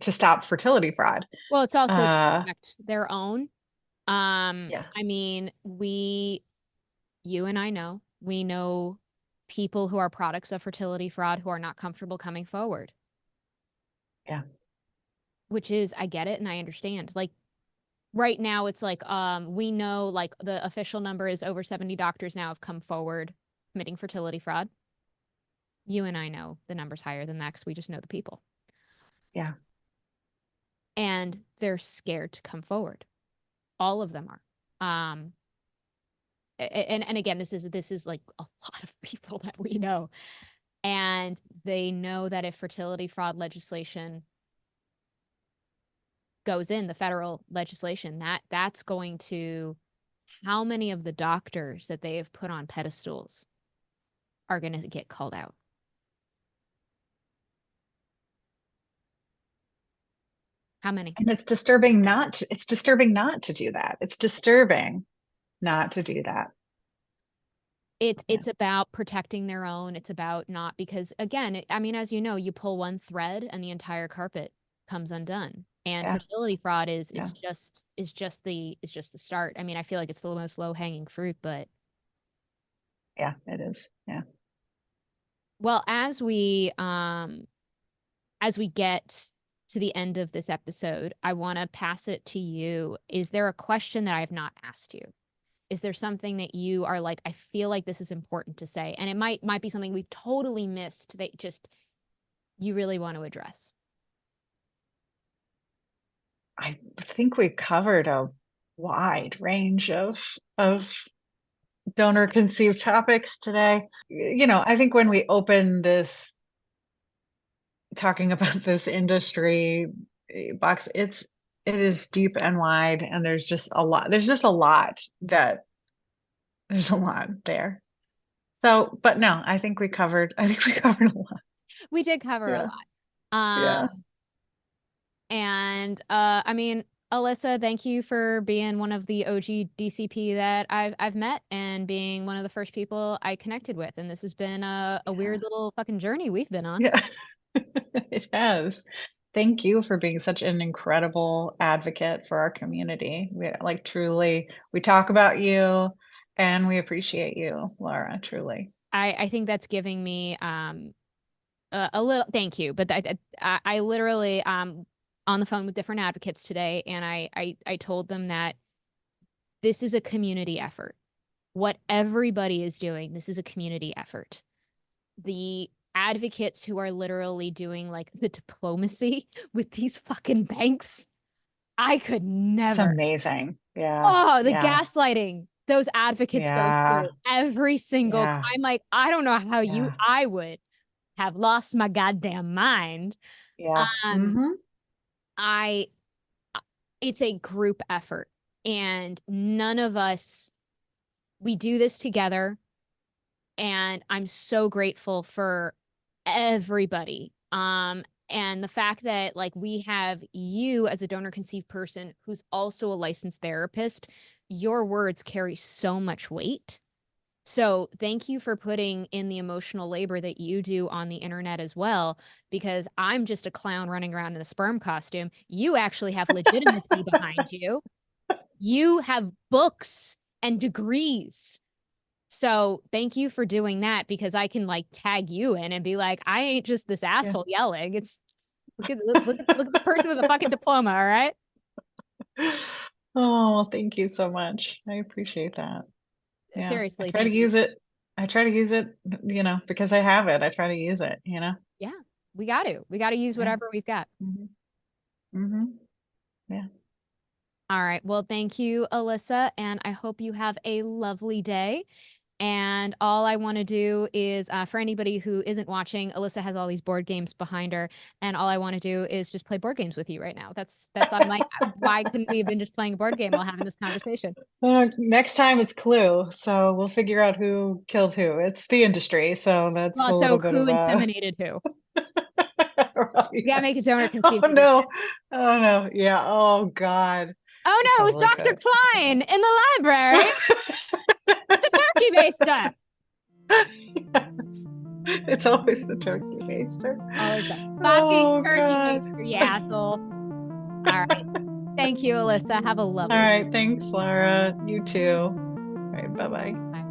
to stop fertility fraud. Well, it's also to Uh, protect their own. yeah, I mean, you and I know, we know people who are products of fertility fraud who are not comfortable coming forward, yeah, which is, I get it and I understand. Like right now, it's like, we know like the official number is over 70 doctors now have come forward committing fertility fraud. You and I know the number's higher than that because we just know the people. yeah. And they're scared to come forward. All of them are. Um, and again, this is like a lot of people that we know. And they know that if fertility fraud legislation goes in, the federal legislation, that's going to, how many of the doctors that they have put on pedestals are going to get called out? How many? And it's disturbing not to do that. It's disturbing not to do that. It's Yeah, it's about protecting their own. It's about not because again, I mean, as you know, you pull one thread and the entire carpet comes undone. And yeah, fertility fraud is yeah. is just is just the is just the start. I mean, I feel like it's the most low hanging fruit, but Yeah, it is. Yeah. Well, as we get to the end of this episode, I want to pass it to you. Is there a question that I have not asked you? Is there something that you are like, I feel like this is important to say? And it might be something we've totally missed that just you really want to address. I think we covered a wide range of donor conceived topics today. I think when we open this talking about this industry box, it is deep and wide, and there's just a lot. There's a lot there. So, but no, I think we covered a lot. We did cover a Yeah. lot. Yeah. And I mean, Alissa, thank you for being one of the OG DCP that I've met and being one of the first people I connected with. And this has been a weird little fucking journey we've been on. Yeah. It has. Thank you for being such an incredible advocate for our community. We talk about you and we appreciate you, Laura, truly. I think that's giving me a little thank you, but I literally on the phone with different advocates today, and I told them that this is a community effort. What everybody is doing, this is a community effort. The advocates who are literally doing like the diplomacy with these fucking banks, I could It's never. amazing. Yeah. Oh, the Yeah. gaslighting those advocates go Yeah. through every single Yeah. time. Like, I don't know how Yeah. I would have lost my goddamn mind. Yeah. Um, Mm-hmm. I it's a group effort, and none of us, we do this together, and I'm so grateful for everybody. And the fact that like we have you as a donor conceived person who's also a licensed therapist, your words carry so much weight. So thank you for putting in the emotional labor that you do on the internet as well, because I'm just a clown running around in a sperm costume. You actually have legitimacy behind you. You have books and degrees. So thank you for doing that, because I can like tag you in and be like, I ain't just this Yeah. asshole yelling. It's look at the person with a fucking diploma, all right? Oh, thank you so much. I appreciate that. Yeah. Seriously, thank you. I try to use it, because I have it. I try to use it. Yeah, we got to. We got to use Yeah. whatever we've got. Mm-hmm. Mm-hmm. Yeah. All right. Well, thank you, Alissa, and I hope you have a lovely day. And all I want to do is, for anybody who isn't watching, Alissa has all these board games behind her, and all I want to do is just play board games with you right now. I'm like, why couldn't we have been just playing a board game while having this conversation? Next time it's Clue, so we'll figure out who killed who. It's the industry, so that's Well, a so little bit who of a. inseminated who? Right. You gotta make a donor Oh conceived. no! Oh no! Yeah. Oh God! Oh I no, it was totally Dr. could. Klein in the library. It's a turkey baster. It's always the turkey baster. Always the fucking Oh, turkey God. baster, you asshole. All right. Thank you, Alissa. Have a lovely All right. Thanks, Laura. You too. All right. Bye-bye. Bye.